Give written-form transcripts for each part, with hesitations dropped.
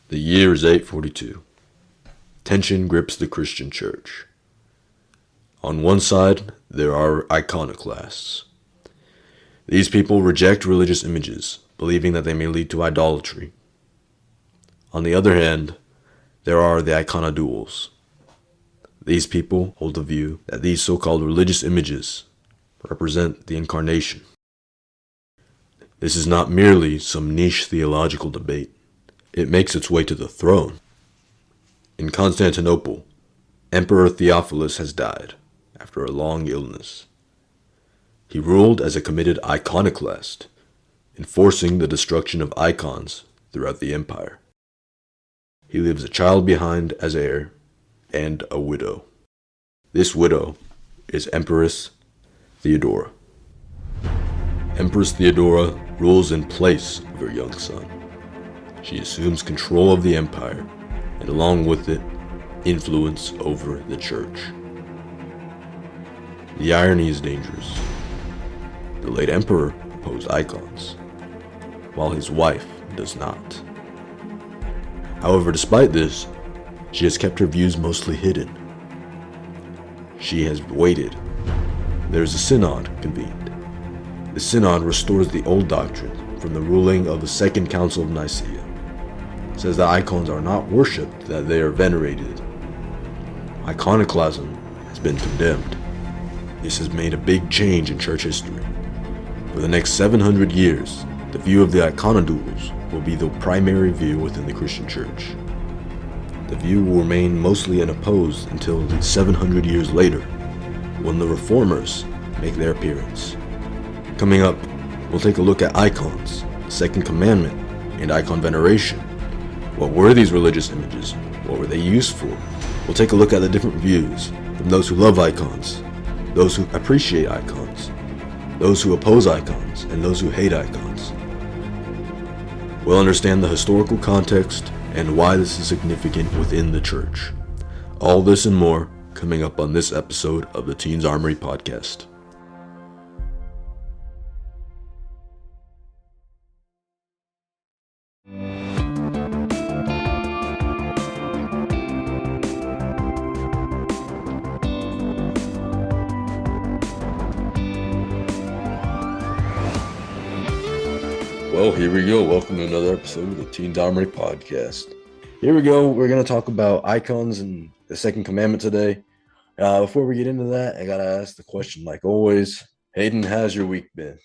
The year is 842. Tension grips the Christian church. On one side, there are iconoclasts. These people reject religious images, believing that they may lead to idolatry. On the other hand, there are the iconodules. These people hold the view that these so-called religious images represent the incarnation. This is not merely some niche theological debate. It makes its way to the throne. In Constantinople, Emperor Theophilus has died after a long illness. He ruled as a committed iconoclast, enforcing the destruction of icons throughout the empire. He leaves a child behind as heir and a widow. This widow is Empress Theodora. Empress Theodora rules in place of her young son. She assumes control of the empire, and along with it, influence over the church. The irony is dangerous. The late emperor opposed icons, while his wife does not. However, despite this, she has kept her views mostly hidden. She has waited. There is a synod convened. The synod restores the old doctrine from the ruling of the Second Council of Nicaea. It says that icons are not worshipped, that they are venerated. Iconoclasm has been condemned. This has made a big change in church history. For the next 700 years, the view of the iconodules will be the primary view within the Christian church. The view will remain mostly unopposed until 700 years later, when the reformers make their appearance. Coming up, we'll take a look at icons, the Second Commandment, and icon veneration. What were these religious images? What were they used for? We'll take a look at the different views from those who love icons, those who appreciate icons, those who oppose icons, and those who hate icons. We'll understand the historical context and why this is significant within the church. All this and more coming up on this episode of the Teens Armory podcast. Well, here we go. Welcome to another episode of the Teens Armory podcast. Here we go. We're going to talk about icons and the Second Commandment today. Before we get into that, I got to ask the question, like always. Hayden, how's your week been?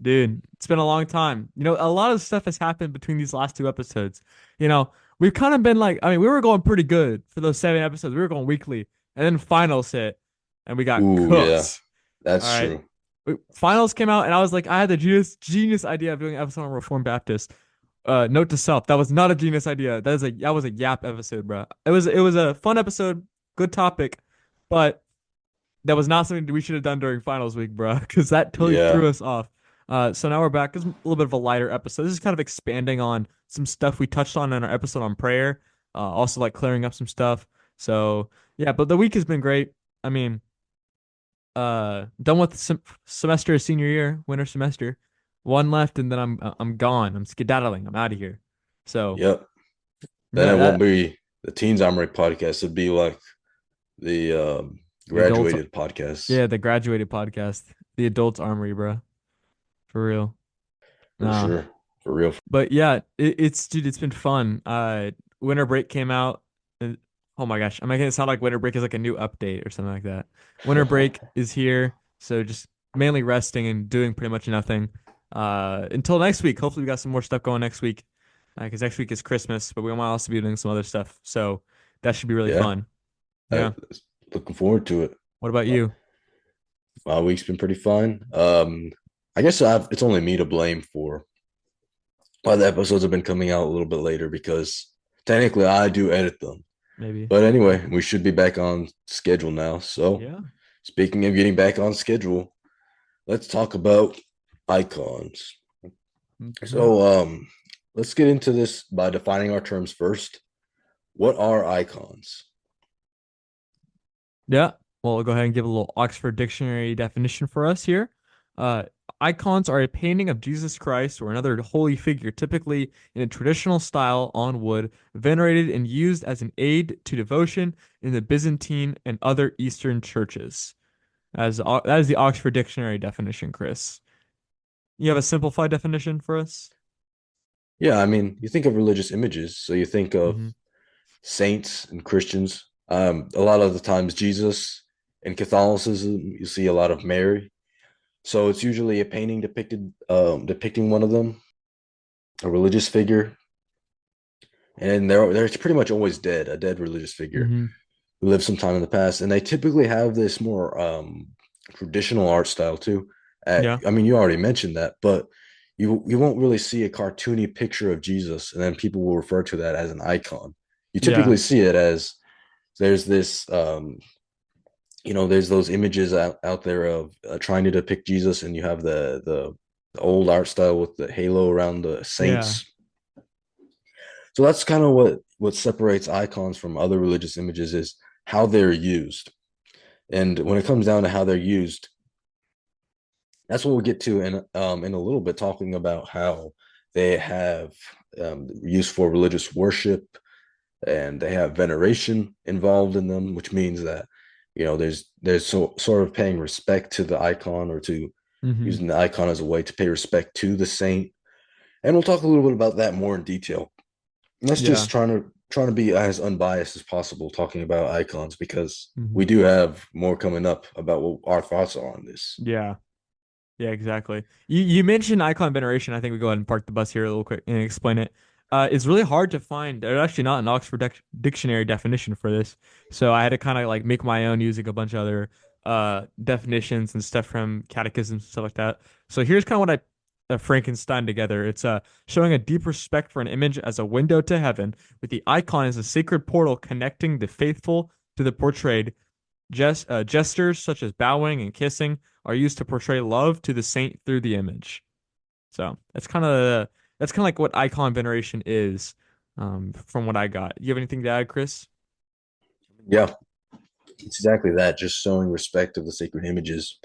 Dude, it's been a long time. A lot of stuff has happened between these last two episodes. We've kind of been we were going pretty good for those 7 episodes. We were going weekly, and then finals hit, and we got Ooh, yeah, cooked. All that's right. true. Finals came out, and I was like, I had the genius idea of doing an episode on Reformed Baptist. Note to self, that was not a genius idea. That was a yap episode, bro. It was a fun episode, good topic, but that was not something that we should have done during finals week, bro, because that totally Yeah, threw us off. So now we're back. It's a little bit of a lighter episode. This is kind of expanding on some stuff we touched on in our episode on prayer. Also like clearing up some stuff. So yeah, but the week has been great. I mean, done with semester of senior year, winter semester. One left, and then I'm gone. I'm skedaddling. I'm out of here. So yep. Then yeah, it won't that be the Teens Armory podcast. It'd be like the the adults. graduated podcast. Yeah, the graduated podcast, the adults armory, bro, for real. For Nah, sure. For real. but yeah, it's dude, it's been fun. Winter break came out. Oh my gosh, I'm making it sound like winter break is like a new update or something like that. Winter break is here, so just mainly resting and doing pretty much nothing. Until next week. Hopefully, we got some more stuff going next week. Because next week is Christmas, but we might also be doing some other stuff. So that should be really Yeah, fun. I, Yeah. looking forward to it. What about you? My week's been pretty fun. I guess it's only me to blame for why the episodes have been coming out a little bit later because technically I do edit them. Maybe. But anyway, we should be back on schedule now. So, Yeah. speaking of getting back on schedule, let's talk about icons. Mhm. So, let's get into this by defining our terms first. What are icons? Yeah. Well, I'll go ahead and give a little Oxford Dictionary definition for us here. Uh, Icons are a painting of Jesus Christ or another holy figure, typically in a traditional style on wood, venerated and used as an aid to devotion in the Byzantine and other Eastern churches. That is the Oxford Dictionary definition, Chris. You have a simplified definition for us? Yeah, I mean, you think of religious images, so you think of Hmm. saints and Christians. A lot of the times, Jesus in Catholicism, you see a lot of Mary. So it's usually a painting depicting one of them, a religious figure, and they're pretty much always dead, a dead religious figure Hmm. who lived some time in the past, and they typically have this more traditional art style too. Yeah. I mean, you already mentioned that, but you won't really see a cartoony picture of Jesus, and then people will refer to that as an icon. You Yeah. typically see it as there's this there's those images out there of trying to depict Jesus, and you have the old art style with the halo around the Yeah. saints. So that's kind of what separates icons from other religious images is how they're used. And when it comes down to how they're used, that's what we'll get to in a little bit, talking about how they have use for religious worship and they have veneration involved in them, which means that there's sort of paying respect to the icon or to Hmm. using the icon as a way to pay respect to the saint. And we'll talk a little bit about that more in detail. And that's Yeah. just trying to be as unbiased as possible talking about icons because Hmm. we do have more coming up about what our thoughts are on this. Yeah. Yeah, exactly. You mentioned icon veneration. I think we go ahead and park the bus here a little quick and explain it. It's really hard to find. There's actually not an Oxford Dictionary definition for this, so I had to kind of like make my own using a bunch of other definitions and stuff from catechisms and stuff like that. So here's kind of what I Frankenstein together. It's showing a deep respect for an image as a window to heaven, with the icon as a sacred portal connecting the faithful to the portrayed. Gestures such as bowing and kissing are used to portray love to the saint through the image. So that's kind of like what icon veneration is, from what I got. You have anything to add, Chris? Yeah, it's exactly that, just showing respect of the sacred images.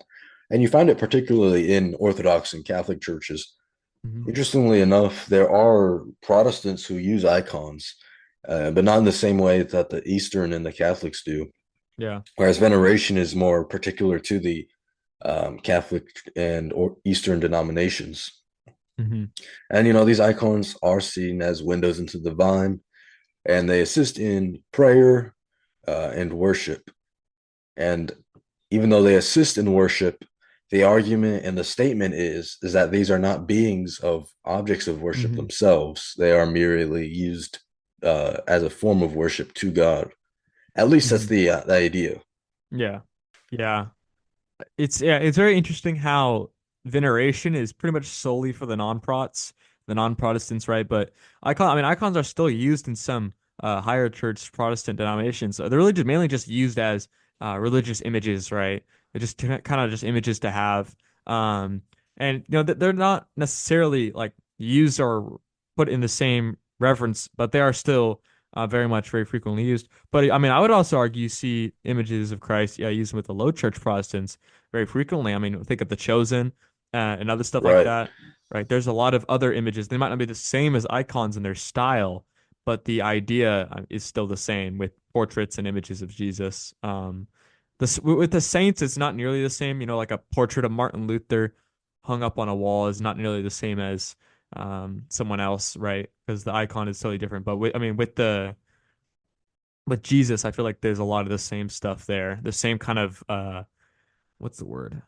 And you find it particularly in Orthodox and Catholic churches. Hmm. Interestingly enough, there are Protestants who use icons, but not in the same way that the Eastern and the Catholics do. Yeah. Whereas veneration is more particular to the Catholic and or Eastern denominations. Hmm. And these icons are seen as windows into the divine, and they assist in prayer and worship. And even though they assist in worship, the argument and the statement is that these are not beings of objects of worship Hmm. themselves. They are merely used as a form of worship to God. At least that's Hmm. the idea. Yeah. Yeah. It's very interesting how veneration is pretty much solely for the non-Protestants, right? But icons are still used in some higher church Protestant denominations. So they're really just mainly just used as religious images, right? They're just kind of just images to have. Um, and they're not necessarily like used or put in the same reverence, but they are still very frequently used. But I mean, I would also argue you see images of Christ, yeah, used with the low church Protestants very frequently. I mean, think of the Chosen and other stuff like Right. that, right? There's a lot of other images. They might not be the same as icons in their style, but the idea is still the same with portraits and images of Jesus. With the saints, it's not nearly the same. Like a portrait of Martin Luther hung up on a wall is not nearly the same as someone else, right? Because the icon is totally different. But I mean, with Jesus, I feel like there's a lot of the same stuff there. The same kind of what's the word?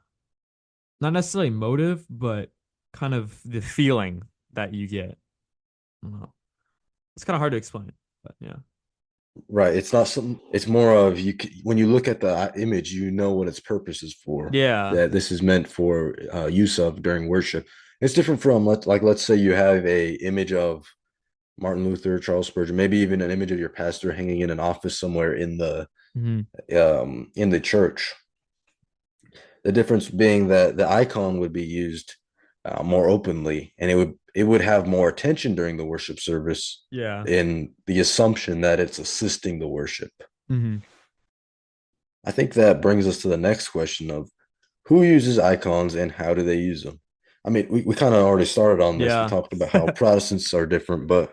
Not necessarily motive, but kind of the feeling that you get. I don't know. It's kind of hard to explain, but yeah. Right. It's not something, it's more of when you look at the image, you know what its purpose is for, Yeah. that this is meant for use of during worship. It's different from, let's say you have a image of Martin Luther, Charles Spurgeon, maybe even an image of your pastor hanging in an office somewhere Hmm. in the church. The difference being that the icon would be used more openly, and it would have more attention during the worship service Yeah. in the assumption that it's assisting the worship. Hmm. I think that brings us to the next question of who uses icons and how do they use them? I mean, we kind of already started on this. We Yeah. talked about how Protestants are different, but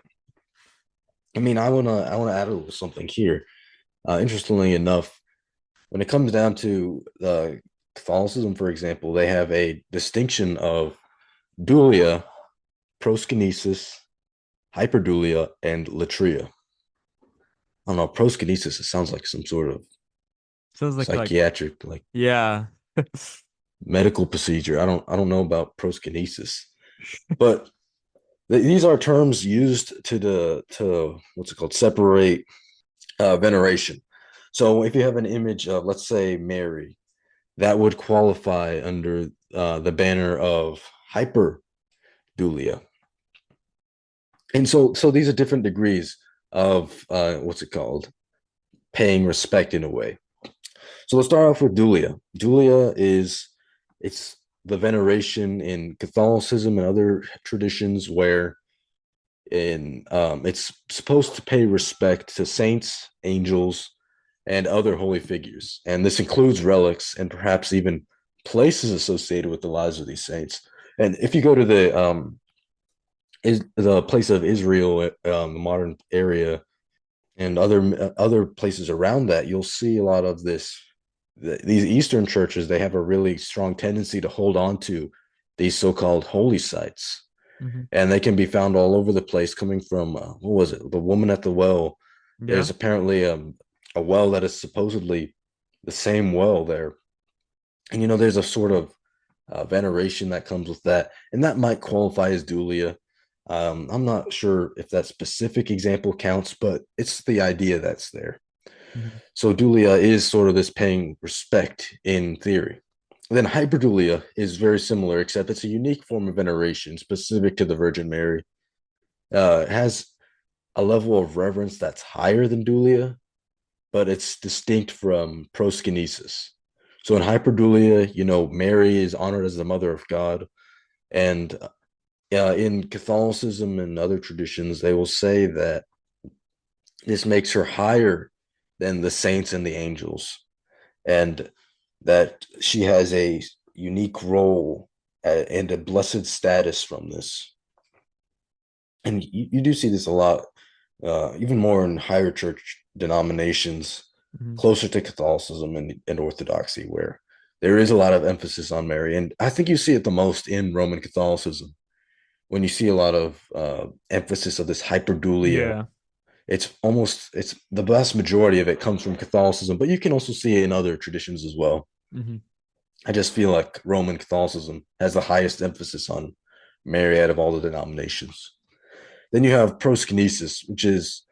I mean, I wanna add a little something here. Interestingly enough, when it comes down to Catholicism, for example, they have a distinction of dulia, proskinesis, hyperdulia, and latria. I don't know, proskinesis, it sounds like some sort of Sounds like psychiatric, like yeah. medical procedure. I don't know about proskinesis, but these are terms used to what's it called, separate veneration. So if you have an image of, let's say, Mary, that would qualify under the banner of hyperdulia. And so these are different degrees of what's it called, paying respect in a way. So let's start off with dulia. Dulia is it's the veneration in Catholicism and other traditions where in it's supposed to pay respect to saints, angels, and other holy figures, and this includes relics and perhaps even places associated with the lives of these saints. And if you go to the place of Israel, the modern area, and other places around that, you'll see a lot of these Eastern churches. They have a really strong tendency to hold on to these so-called holy sites, Hmm. and they can be found all over the place. Coming from what was it? The woman at the well. Yeah. There's apparently a well that is supposedly the same well there, and there's a sort of veneration that comes with that, and that might qualify as dulia. I'm not sure if that specific example counts, but it's the idea that's there. Hmm. So dulia is sort of this paying respect in theory. Then hyperdulia is very similar, except it's a unique form of veneration specific to the Virgin Mary. It has a level of reverence that's higher than dulia, but it's distinct from proskinesis. So in hyperdulia, Mary is honored as the mother of God, and in Catholicism and other traditions, they will say that this makes her higher than the saints and the angels, and that she has a unique role and a blessed status from this. And you do see this a lot, even more in higher church denominations Hmm. closer to Catholicism and Orthodoxy, where there is a lot of emphasis on Mary. And I think you see it the most in Roman Catholicism when you see a lot of emphasis of this hyperdulia. Yeah. It's the vast majority of it comes from Catholicism, but you can also see it in other traditions as well. Hmm. I just feel like Roman Catholicism has the highest emphasis on Mary out of all the denominations. Then you have proskinesis, which is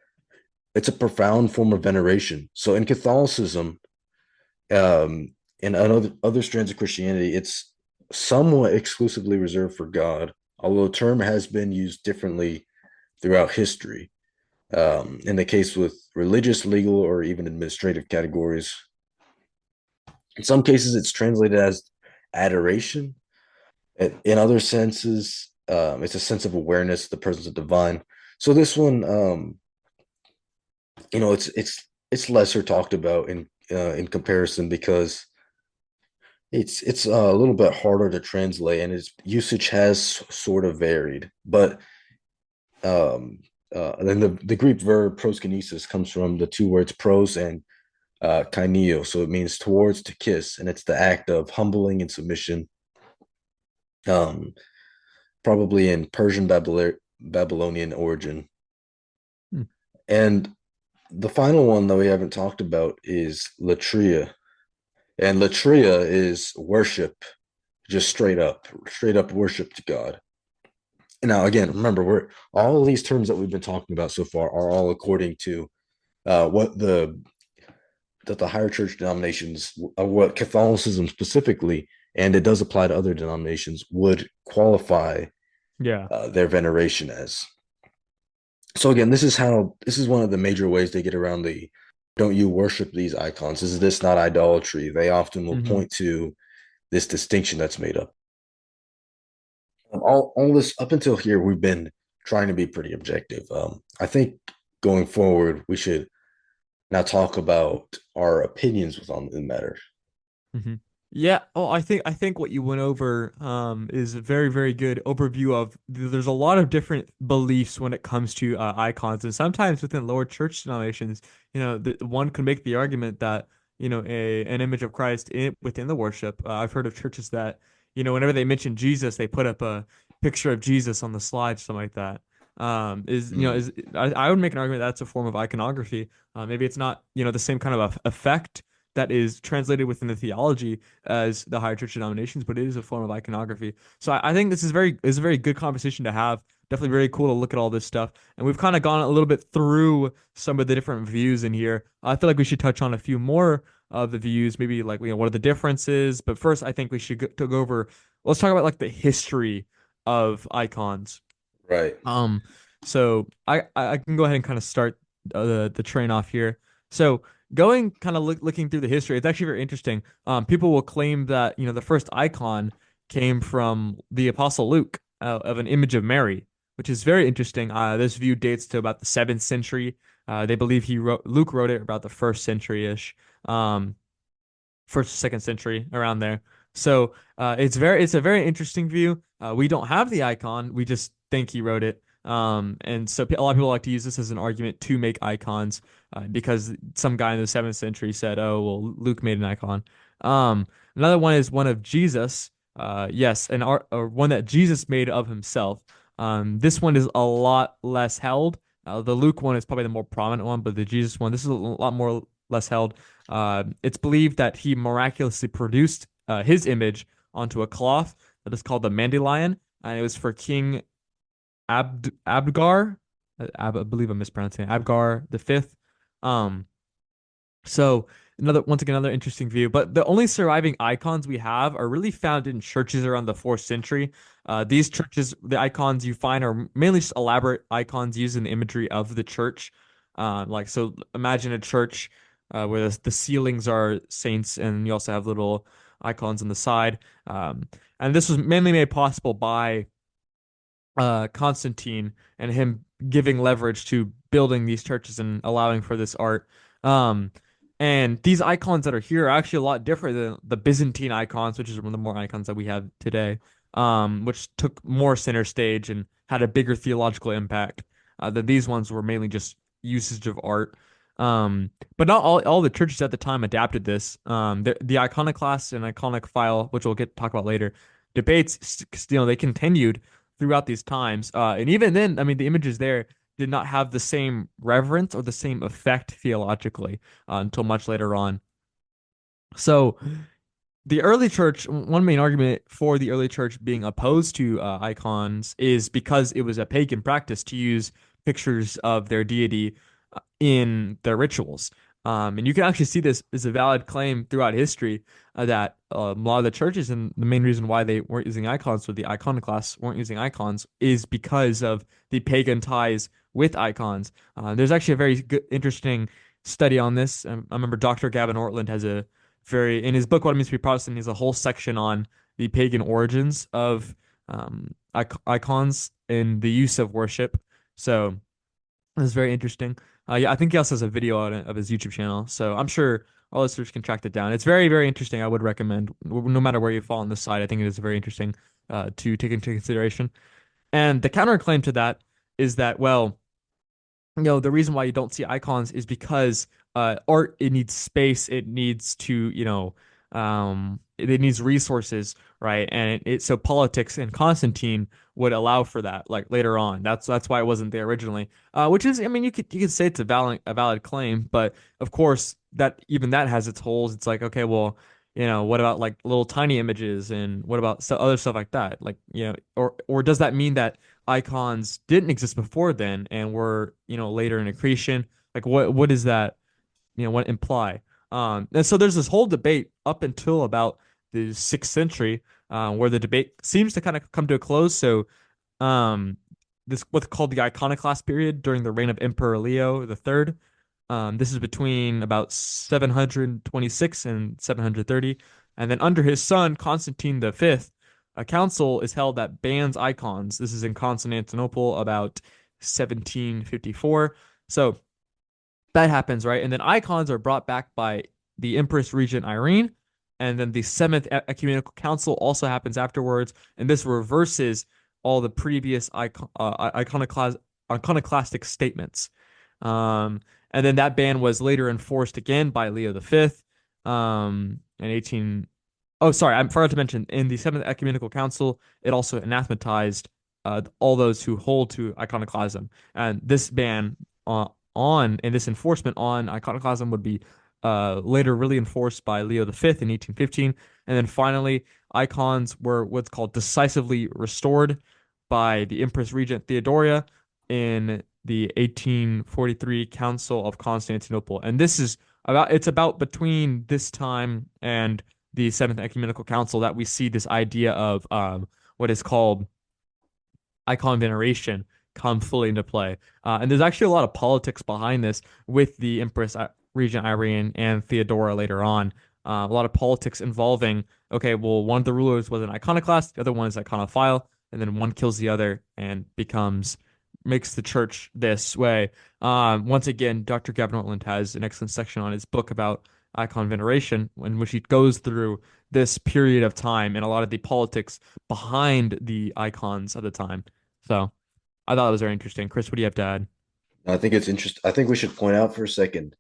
it's a profound form of veneration. So in Catholicism, and other strands of Christianity, it's somewhat exclusively reserved for God, although the term has been used differently throughout history. In the case with religious, legal, or even administrative categories, in some cases it's translated as adoration. In other senses, it's a sense of awareness, the presence of divine. So this one, it's lesser talked about in comparison because it's a little bit harder to translate, and its usage has sort of varied. But then the Greek verb proskinesis comes from the two words pros and kaineo, so it means towards, to kiss, and it's the act of humbling and submission. Um, Probably in Persian Babylonian origin. Hmm. And the final one that we haven't talked about is latria. And latria is worship, just straight up worship to God. Now, again, remember, we're all of these terms that we've been talking about so far are all according to what the higher church denominations, what Catholicism specifically, and it does apply to other denominations, would qualify Yeah. their veneration as. So again, this is one of the major ways they get around the don't you worship these icons? Is this not idolatry? They often will Hmm. point to this distinction that's made up. All this up until here, we've been trying to be pretty objective. I think going forward, we should now talk about our opinions on the matter. Hmm. Yeah, oh, I think what you went over is a very, very good overview of there's a lot of different beliefs when it comes to icons, and sometimes within lower church denominations, one could make the argument that an image of Christ within the worship. I've heard of churches that whenever they mention Jesus, they put up a picture of Jesus on the slide, something like that. Is you know Mm, is I would make an argument that's a form of iconography. Maybe it's not the same kind of effect that is translated within the theology as the higher church denominations, but it is a form of iconography. So I think this is a very good conversation to have. Definitely very cool to look at all this stuff. And we've kind of gone a little bit through some of the different views in here. I feel like we should touch on a few more of the views, maybe like what are the differences. But first, I think we should go over. Let's talk about like the history of icons. right. Um, so I can go ahead and kind of start the train off here. So going kind of looking through the history, it's actually very interesting. People will claim that the first icon came from the Apostle Luke of an image of Mary, which is very interesting. This view dates to about the 7th century. They believe Luke wrote it about the first century ish, first, second century around there. So it's a very interesting view. We don't have the icon. We just think he wrote it. And so a lot of people like to use this as an argument to make icons because some guy in the 7th century said, "Oh, well, Luke made an icon." Um, Another one is one of Jesus. Yes, an art or one that Jesus made of himself. This one is a lot less held. The Luke one is probably the more prominent one, but the Jesus one, this is a lot more less held. It's believed that he miraculously produced his image onto a cloth that is called the Mandelion, and it was for King Abgar. I believe I'm mispronouncing it. Abgar the fifth. Um, so once again another interesting view. But the only surviving icons we have are really found in churches around the 4th century. These churches, the icons you find are mainly just elaborate icons using the imagery of the church. Like so, imagine a church where the ceilings are saints, and you also have little icons on the side. And this was mainly made possible by Constantine and him giving leverage to building these churches and allowing for this art. Um, and these icons that are here are actually a lot different than the Byzantine icons, which is one of the more icons that we have today, which took more center stage and had a bigger theological impact. Than these ones were mainly just usage of art. But not all the churches at the time adapted this. The iconoclast and iconophile, which we'll get talk about later, debates, they continued throughout these times. And even then, I mean, the images there did not have the same reverence or the same effect theologically until much later on. So the early church, one main argument for the early church being opposed to icons is because it was a pagan practice to use pictures of their deity in their rituals. And you can actually see this as a valid claim throughout history that a lot of the churches, and the main reason why they weren't using icons, or the iconoclasts weren't using icons, is because of the pagan ties with icons. There's actually a very good, interesting study on this. I remember Dr. Gavin Ortland has in his book, What It Means to Be Protestant, he has a whole section on the pagan origins of icons and the use of worship. So it's very interesting. Yeah, I think he also has a video on it of his YouTube channel, so I'm sure all listeners can track that down. It's very, very interesting. I would recommend, no matter where you fall on this side, I think it is very interesting to take into consideration. And the counterclaim to that is that, well, the reason why you don't see icons is because art, it needs space, it needs to, it needs resources, right? And so politics and Constantine would allow for that, like later on. That's why it wasn't there originally. Which is, I mean, you could say it's a valid claim, but of course that even that has its holes. It's like, okay, well, what about like little tiny images, and what about other stuff like that? Like, or does that mean that icons didn't exist before then and were, later in accretion? Like what does that, what imply? And so there's this whole debate up until about the 6th century, where the debate seems to kind of come to a close. So um, this what's called the iconoclast period during the reign of Emperor Leo the Third. This is between about 726 and 730. And then under his son, Constantine the Fifth, a council is held that bans icons. This is in Constantinople about 1754. So that happens, right? And then icons are brought back by the Empress Regent Irene. and then the Seventh Ecumenical Council also happens afterwards, and this reverses all the previous iconoclastic statements. And then that ban was later enforced again by Leo the Fifth, in 18. Oh, sorry, I forgot to mention in the Seventh Ecumenical Council, it also anathematized all those who hold to iconoclasm, and this ban on and this enforcement on iconoclasm would be later really enforced by Leo the Fifth in 1815, and then finally icons were what's called decisively restored by the Empress Regent Theodora in the 1843 Council of Constantinople, and this is about between this time and the Seventh Ecumenical Council that we see this idea of what is called icon veneration come fully into play. And there's actually a lot of politics behind this with the Empress Regent Irene and Theodora later on. A lot of politics involving, okay, well, one of the rulers was an iconoclast, the other one is iconophile, and then one kills the other and makes the church this way. Once again, Dr. Gavin Ortland has an excellent section on his book about icon veneration, in which he goes through this period of time and a lot of the politics behind the icons of the time. So I thought it was very interesting. Chris, what do you have to add? I think it's interesting. I think we should point out for a second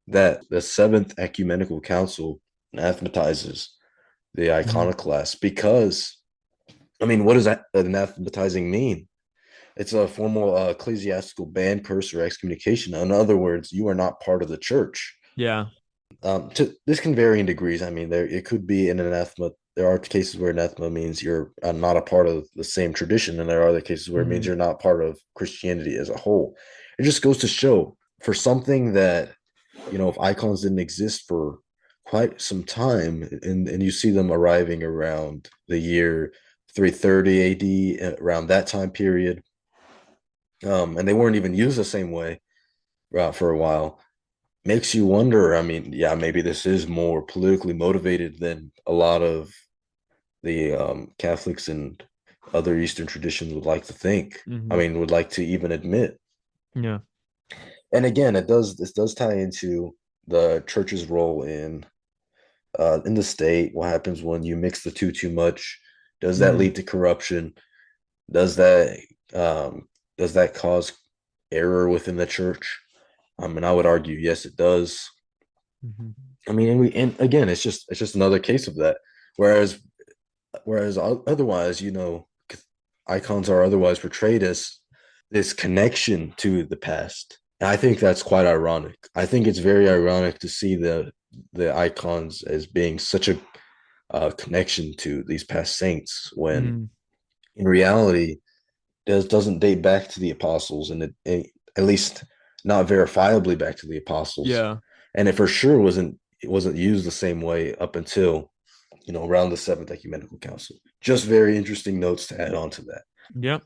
that the Seventh Ecumenical Council anathematizes the Mhm. iconoclast because, I mean, what does that anathematizing mean? It's a formal ecclesiastical ban, curse, or excommunication. In other words, you are not part of the church. Yeah. This can vary in degrees. I mean, there it could be an anathema. There are cases where anathema means you're not a part of the same tradition, and there are other cases where it means Hmm. you're not part of Christianity as a whole. It just goes to show for something that, if icons didn't exist for quite some time, and you see them arriving around the year 330 AD, around that time period, and they weren't even used the same way for a while, makes you wonder. I mean, yeah, maybe this is more politically motivated than a lot of the Catholics and other Eastern traditions would like to think. I Hmm. mean, would like to even admit. Yeah. And again, this does tie into the church's role in the state. What happens when you mix the two too much? Does that Hmm. lead to corruption? Does that um, does that cause error within the church? And I would argue, yes, it does. Hmm. I mean, and again, it's just another case of that. Whereas otherwise, icons are otherwise portrayed as this connection to the past. And I think that's quite ironic. I think it's very ironic to see the icons as being such a connection to these past saints when Hmm. in reality doesn't date back to the apostles, and at least not verifiably back to the apostles, Yeah. and it for sure wasn't used the same way up until around the Seventh Ecumenical Council. Just very interesting notes to add on to that. Yep.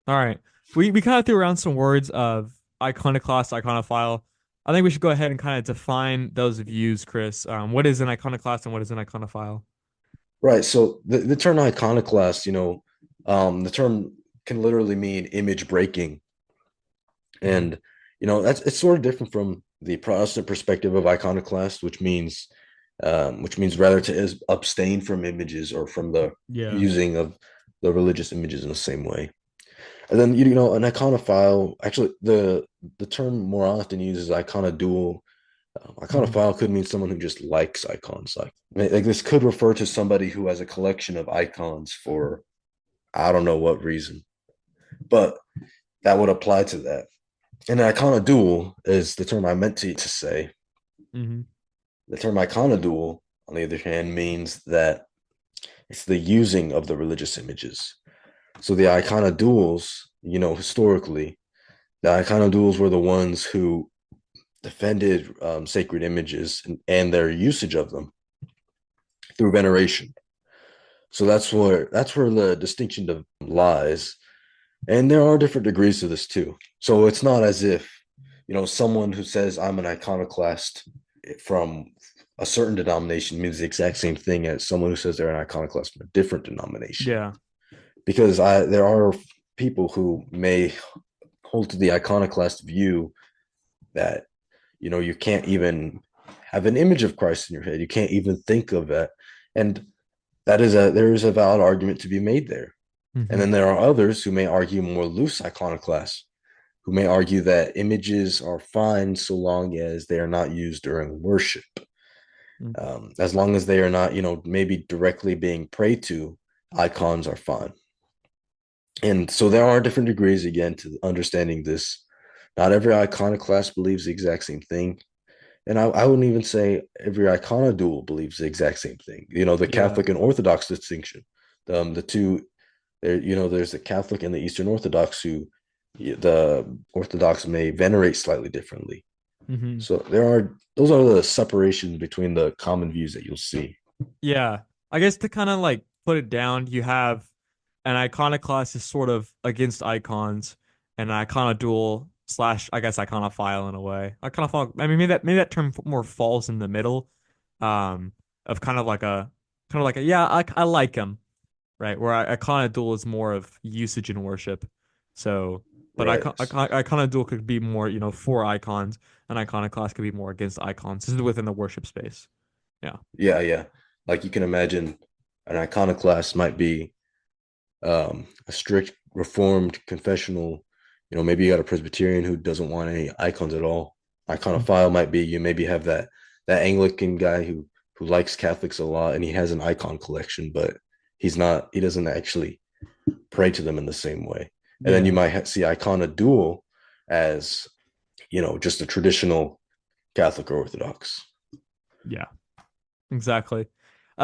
All right. We kind of threw around some words of iconoclast, iconophile. I think we should go ahead and kind of define those views, Chris. What is an iconoclast and what is an iconophile? Right. So the term iconoclast, the term can literally mean image breaking. Hmm. And that's it's sort of different from the Protestant perspective of iconoclast, which means rather to abstain from images or from the Yeah. using of the religious images in the same way. And then an iconophile, actually the term more often used is iconodual. Hmm. Iconophile could mean someone who just likes icons. Like this could refer to somebody who has a collection of icons for I don't know what reason, but that would apply to that. And iconodual is the term I meant to say. Hmm. The term iconodual, on the other hand, means that it's the using of the religious images. So the iconoduals, historically, the iconoduals were the ones who defended sacred images and their usage of them through veneration. So that's where the distinction lies, and there are different degrees to this too. So it's not as if someone who says I'm an iconoclast from a certain denomination means the exact same thing as someone who says they're an iconoclast from a different denomination. Yeah. Because there are people who may hold to the iconoclast view that you can't even have an image of Christ in your head. You can't even think of that. And there is a valid argument to be made there. And Hmm. then there are others who may argue more loose iconoclasts, who may argue that images are fine so long as they are not used during worship. As long as they are not, maybe directly being prayed to, icons are fine. And so there are different degrees again to understanding this. Not every iconoclast believes the exact same thing. And I wouldn't even say every iconodual believes the exact same thing. The Yeah. Catholic and Orthodox distinction. The two there, there's the Catholic and the Eastern Orthodox who the Orthodox may venerate slightly differently. Hmm. So those are the separations between the common views that you'll see. Yeah. I guess to kind of like put it down, you have an iconoclast is sort of against icons, and an iconodual slash, I guess, iconophile in a way. Iconophile, I mean, maybe that term more falls in the middle, um, of kind of like a yeah, I like him, right? Where iconodual is more of usage in worship. So, but Right. iconodual could be more, for icons, and iconoclast could be more against icons. This is within the worship space. Yeah. Yeah, yeah. Like you can imagine an iconoclast might be a strict reformed confessional. Maybe you got a Presbyterian who doesn't want any icons at all. Iconophile might be you maybe have that Anglican guy who likes Catholics a lot and he has an icon collection, but he doesn't actually pray to them in the same way. And then you Yeah. might see Icona Dual as, just a traditional Catholic or Orthodox. Yeah. Exactly.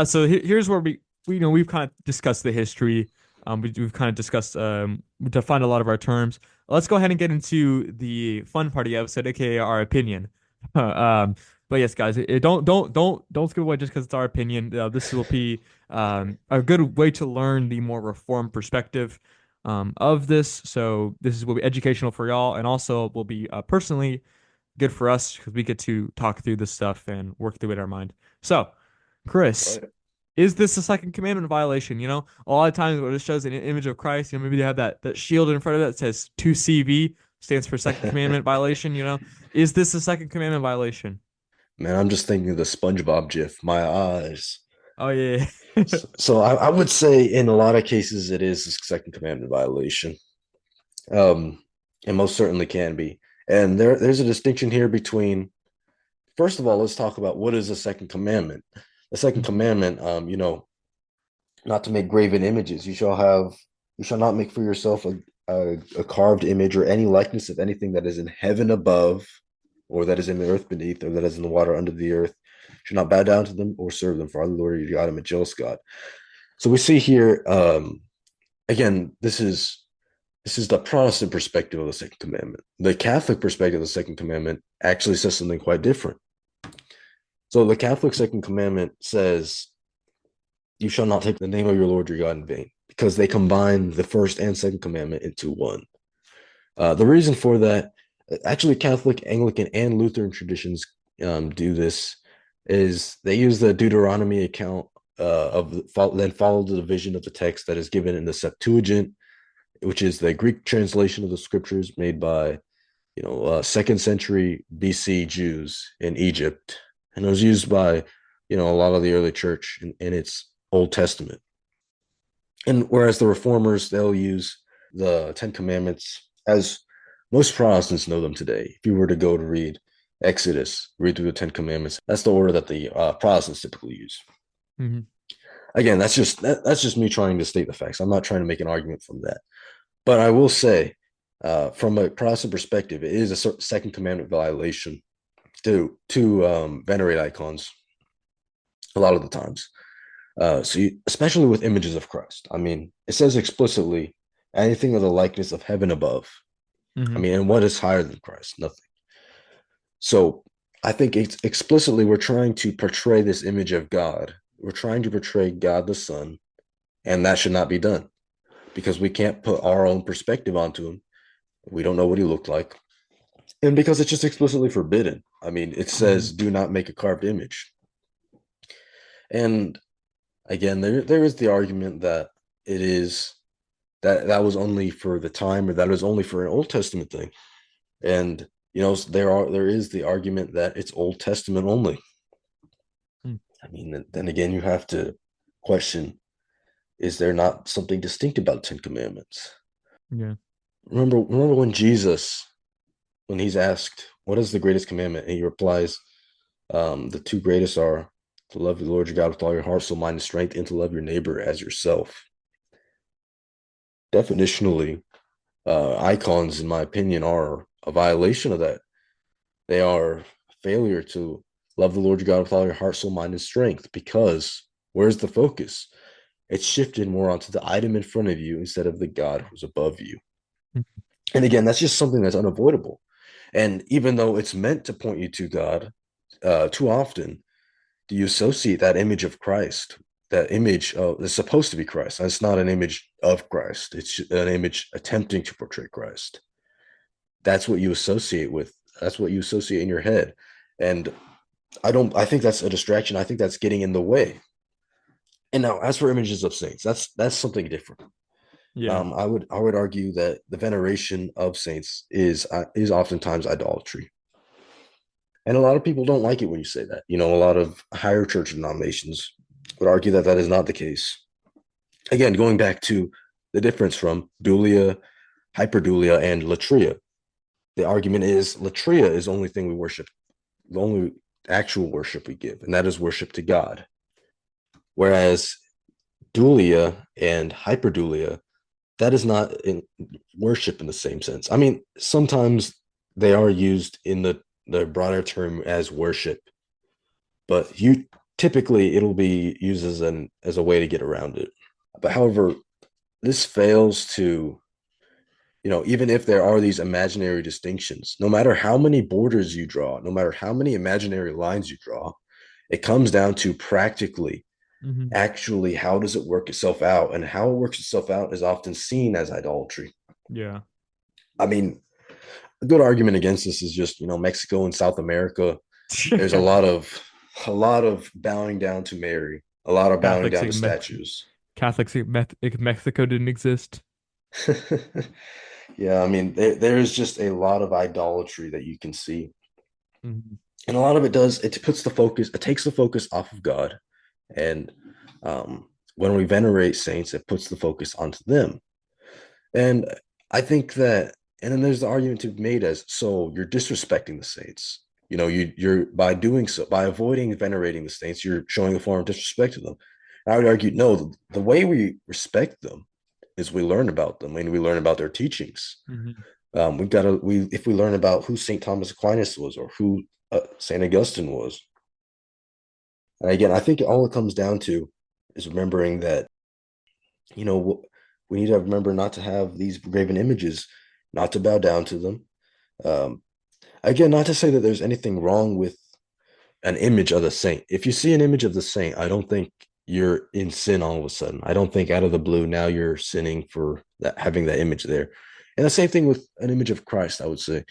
So here's where we've kind of discussed the history. We've kind of discussed we defined a lot of our terms. Let's go ahead and get into the fun part of the episode, aka our opinion. um, but yes, guys, don't skip away just because it's our opinion. This will be a good way to learn the more reformed perspective of this. So will be educational for y'all, and also will be personally good for us because we get to talk through this stuff and work through it in our mind. So. Chris, Right. is this a second commandment violation? A lot of times when it shows an image of Christ, maybe they have that shield in front of it that says 2CV, stands for second commandment violation. Is this a second commandment violation? Man, I'm just thinking of the SpongeBob GIF, my eyes. Oh yeah. So I would say in a lot of cases it is a second commandment violation. Um, and most certainly can be. And there's a distinction here between, first of all, let's talk about what is a second commandment. The second Mhm. commandment, not to make graven images. You shall not make for yourself a carved image or any likeness of anything that is in heaven above, or that is in the earth beneath, or that is in the water under the earth. You should not bow down to them or serve them, for our Lord your God, am a jealous God. So we see here, again, this is the Protestant perspective of the second commandment. The Catholic perspective of the second commandment actually says something quite different. So the Catholic second commandment says, "You shall not take the name of your Lord your God in vain," because they combine the first and second commandment into one. The reason for that, actually, Catholic, Anglican, and Lutheran traditions do this, is they use the Deuteronomy account then follow the division of the text that is given in the Septuagint, which is the Greek translation of the scriptures made by second century BC Jews in Egypt, and it was used by a lot of the early church in its Old Testament. And whereas the reformers, they'll use the Ten Commandments as most Protestants know them today. If you were to go to read Exodus, read through the Ten Commandments, that's the order that the Protestants typically use. Mhm. Again, that's just me trying to state the facts. I'm not trying to make an argument from that. But I will say, from a Protestant perspective, it is a second commandment violation to venerate icons a lot of the times. Especially with images of Christ. I mean, it says explicitly anything of the likeness of heaven above. I Mhm. mean, and what is higher than Christ? Nothing. So I think it's explicitly we're trying to portray this image of God. We're trying to portray God the Son, and that should not be done because we can't put our own perspective onto him. We don't know what he looked like. And because it's just explicitly forbidden. I mean, it Mhm. says do not make a carved image. And again, there is the argument that it is that was only for the time, or that was only for an Old Testament thing. And there is the argument that it's Old Testament only. I mean, then again, you have to question, is there not something distinct about Ten Commandments? Yeah. Remember when Jesus, when he's asked, what is the greatest commandment? And he replies, the two greatest are to love the Lord your God with all your heart, soul, mind, and strength, and to love your neighbor as yourself. Definitionally, icons, in my opinion, are a violation of that. They are a failure to love the Lord your God with all your heart, soul, mind, and strength, because where's the focus? It's shifted more onto the item in front of you instead of the God who's above you. And again, that's just something that's unavoidable. And even though it's meant to point you to God, too often do you associate that image of Christ, that image of is supposed to be Christ. It's not an image of Christ. It's an image attempting to portray Christ. That's what you associate with. That's what you associate in your head. And I think that's a distraction. I think that's getting in the way. And now as for images of saints, that's something different. Yeah. I would argue that the veneration of saints is oftentimes idolatry. And a lot of people don't like it when you say that. You know, a lot of higher church denominations would argue that that is not the case. Again, going back to the difference from dulia, hyperdulia, and latria, the argument is latria is the only thing we worship, the only actual worship we give, and that is worship to God. Whereas dulia and hyperdulia, that is not in worship in the same sense. I mean, sometimes they are used in the broader term as worship, but you typically it'll be used as a way to get around it. But however, this fails to, you know, even if there are these imaginary distinctions, no matter how many borders you draw, no matter how many imaginary lines you draw, it comes down to practically, Hmm. actually, how does it work itself out? And how it works itself out is often seen as idolatry. Yeah. I mean, a good argument against this is just, you know, Mexico and South America. There's a lot of bowing down to Mary, a lot of bowing Catholics down to in Me statues. Catholics in Mexico didn't exist. Yeah, I mean, there's just a lot of idolatry that you can see. Hmm. And a lot of it does, it puts the focus, it takes the focus off of God. And when we venerate saints, it puts the focus onto them. And I think that, and then there's the argument to be made as, so you're disrespecting the saints. You know, you're by doing so, by avoiding venerating the saints, you're showing a form of disrespect to them. And I would argue, no, the way we respect them is we learn about them and we learn about their teachings. Hmm. We've got to we if we learn about who Saint Thomas Aquinas was or who Saint Augustine was. And again, I think all it comes down to is remembering that, you know, we need to remember not to have these graven images, not to bow down to them. Um, Again, not to say that there's anything wrong with an image of the saint. If you see an image of the saint, I don't think you're in sin all of a sudden. I don't think out of the blue now you're sinning for that having that image there. And the same thing with an image of Christ, I would say.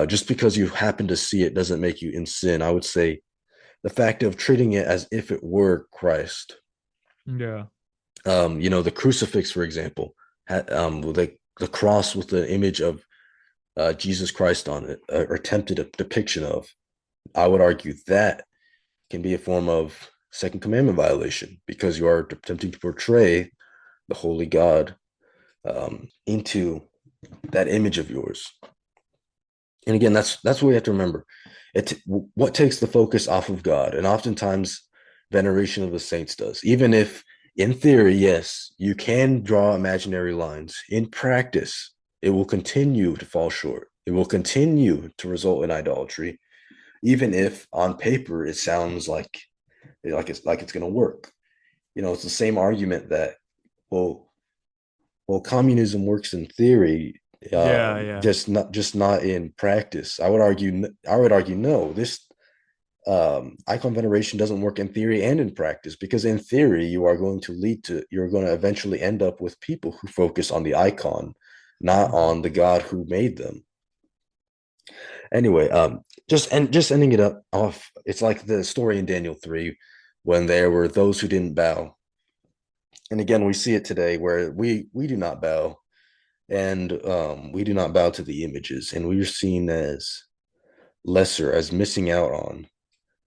Just because you happen to see it doesn't make you in sin. I would say the fact of treating it as if it were Christ. Yeah. You know, the crucifix, for example, the cross with the image of Jesus Christ on it, or attempted a depiction of. I would argue that can be a form of second commandment violation because you are attempting to portray the holy God into that image of yours. And again, that's what we have to remember. What takes the focus off of God, and oftentimes veneration of the saints does. Even if, in theory, yes, you can draw imaginary lines. In practice, it will continue to fall short. It will continue to result in idolatry, even if on paper it sounds like it's going to work. You know, it's the same argument that, well, communism works in theory, Yeah. Yeah. just not in practice. I would argue no. This icon veneration doesn't work in theory and in practice, because in theory you're going to eventually end up with people who focus on the icon, not Mhm. on the God who made them. Anyway, just ending it up off. It's like the story in Daniel 3 when there were those who didn't bow. And again, we see it today where we do not bow, and we do not bow to the images, and we are seen as lesser, as missing out on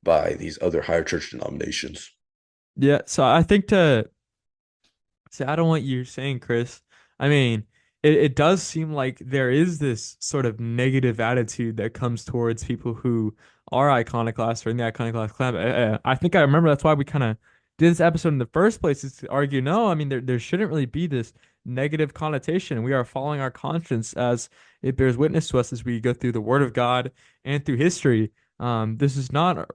by these other higher church denominations. Yeah, so I think to see, I don't want you saying, Chris. I mean, it does seem like there is this sort of negative attitude that comes towards people who are iconoclasts or in the iconoclast clan. I think I remember that's why we kind of did this episode in the first place is to argue, no, I mean, there shouldn't really be this negative connotation. We are following our conscience as it bears witness to us as we go through the Word of God and through history. This is not,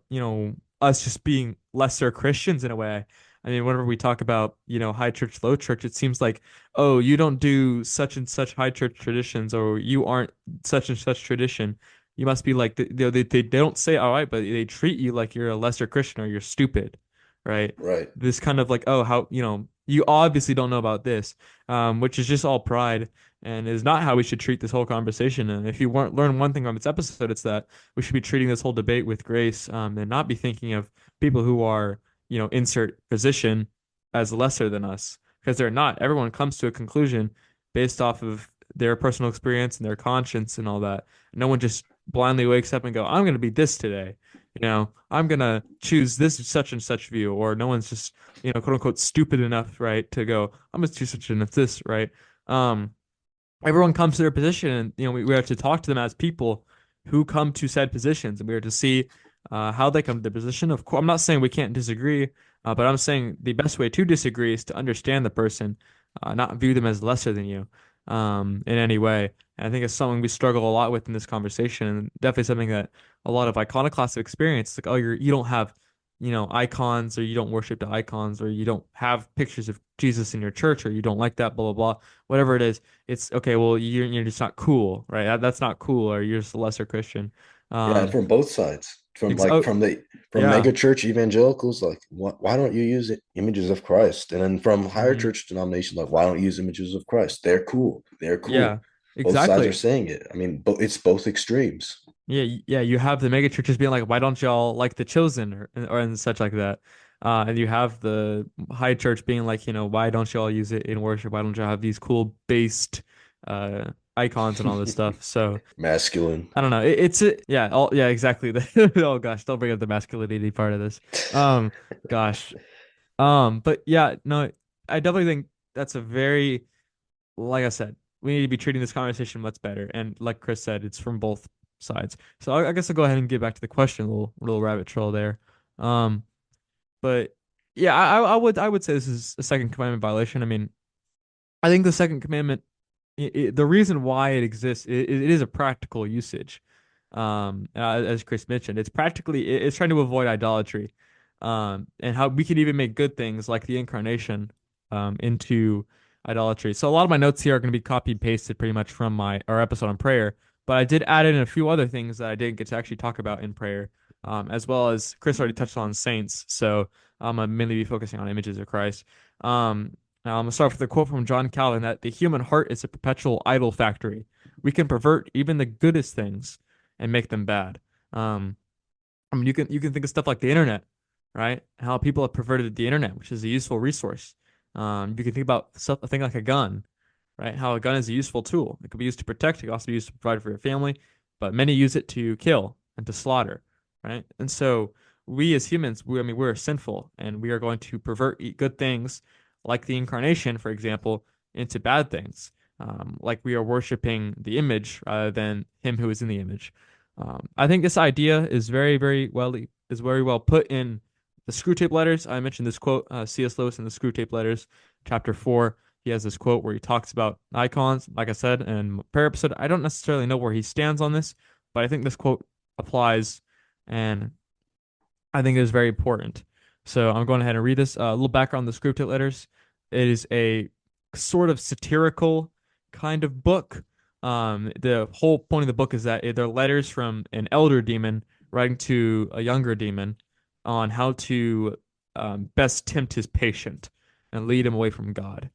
us just being lesser Christians in a way. I mean, whenever we talk about, high church, low church, it seems like, oh, you don't do such and such high church traditions, or you aren't such and such tradition. You must be like, they don't say all right, but they treat you like you're a lesser Christian or you're stupid, right? Right. This kind of like, oh, how, you obviously don't know about this, which is just all pride and is not how we should treat this whole conversation. And if you weren't learn one thing from this episode, it's that we should be treating this whole debate with grace, and not be thinking of people who are insert position as lesser than us because they're not. Everyone comes to a conclusion based off of their personal experience and their conscience and all that. No one just blindly wakes up and go, I'm going to be this today. I'm going to choose this such and such view, or no one's just, quote unquote, stupid enough, right, to go, I'm going to choose such and this, right? Um, Everyone comes to their position, and we have to talk to them as people who come to said positions, and we are to see how they come to their position. Of course, I'm not saying we can't disagree, but I'm saying the best way to disagree is to understand the person, not view them as lesser than you, in any way. And I think it's something we struggle a lot with in this conversation, and definitely something that a lot of iconoclasts have experienced. Like, oh, you don't have, icons, or you don't worship the icons, or you don't have pictures of Jesus in your church, or you don't like that, blah blah blah, whatever it is. It's okay. Well, you're just not cool, right? That's not cool, or you're just a lesser Christian. Yeah, and Um, from both sides, from ex like oh, from yeah. mega church evangelicals, like why don't you use images of Christ? And then from higher Mhm. church denominations, like why don't you use images of Christ? They're cool. They're Yeah, cool. Both sides are exactly. saying it. I mean, it's both extremes. Yeah, yeah. You have the mega churches being like, "Why don't y'all like the chosen?" or and such like that. And you have the high church being like, "Why don't y'all use it in worship? Why don't y'all have these cool based icons and all this stuff?" So Masculine. I don't know. Yeah, yeah, exactly. Oh gosh, don't bring up the masculinity part of this. Um, gosh. But yeah, no, I definitely think that's a very, like I said, we need to be treating this conversation much better. And like Chris said, it's from both sides. So I guess I'll go ahead and get back to the question, little rabbit trail there. Um, but yeah, I would say this is a second commandment violation. I mean, I think the second commandment, the reason why it exists, it is a practical usage. As Chris mentioned, it's practically it's trying to avoid idolatry, and how we can even make good things like the incarnation, into idolatry. So a lot of my notes here are going to be copy and pasted pretty much from our episode on prayer, but I did add in a few other things that I didn't get to actually talk about in prayer, as well as Chris already touched on saints. So I'm gonna mainly be focusing on images of Christ. Now I'm gonna start with a quote from John Calvin that the human heart is a perpetual idol factory. We can pervert even the goodest things and make them bad. Um, I mean, you can think of stuff like the internet, right? How people have perverted the internet, which is a useful resource. You can think about a thing like a gun, right? How a gun is a useful tool. It can be used to protect. It can also be used to provide for your family, but many use it to kill and to slaughter, right? And so we as humans, I mean, we're sinful, and we are going to pervert good things, like the incarnation, for example, into bad things. Like we are worshiping the image rather than him who is in the image. I think this idea is very well put in the Screw Tape Letters. I mentioned this quote, C.S. Lewis in the Screw Tape Letters, chapter 4. He has this quote where he talks about icons. Like I said in prayer episode, I don't necessarily know where he stands on this, but I think this quote applies, and I think it is very important. So I'm going ahead and read this. A little background on the Screw Tape Letters. It is a sort of satirical kind of book. The whole point of the book is that they're letters from an elder demon writing to a younger demon on how to, best tempt his patient and lead him away from God.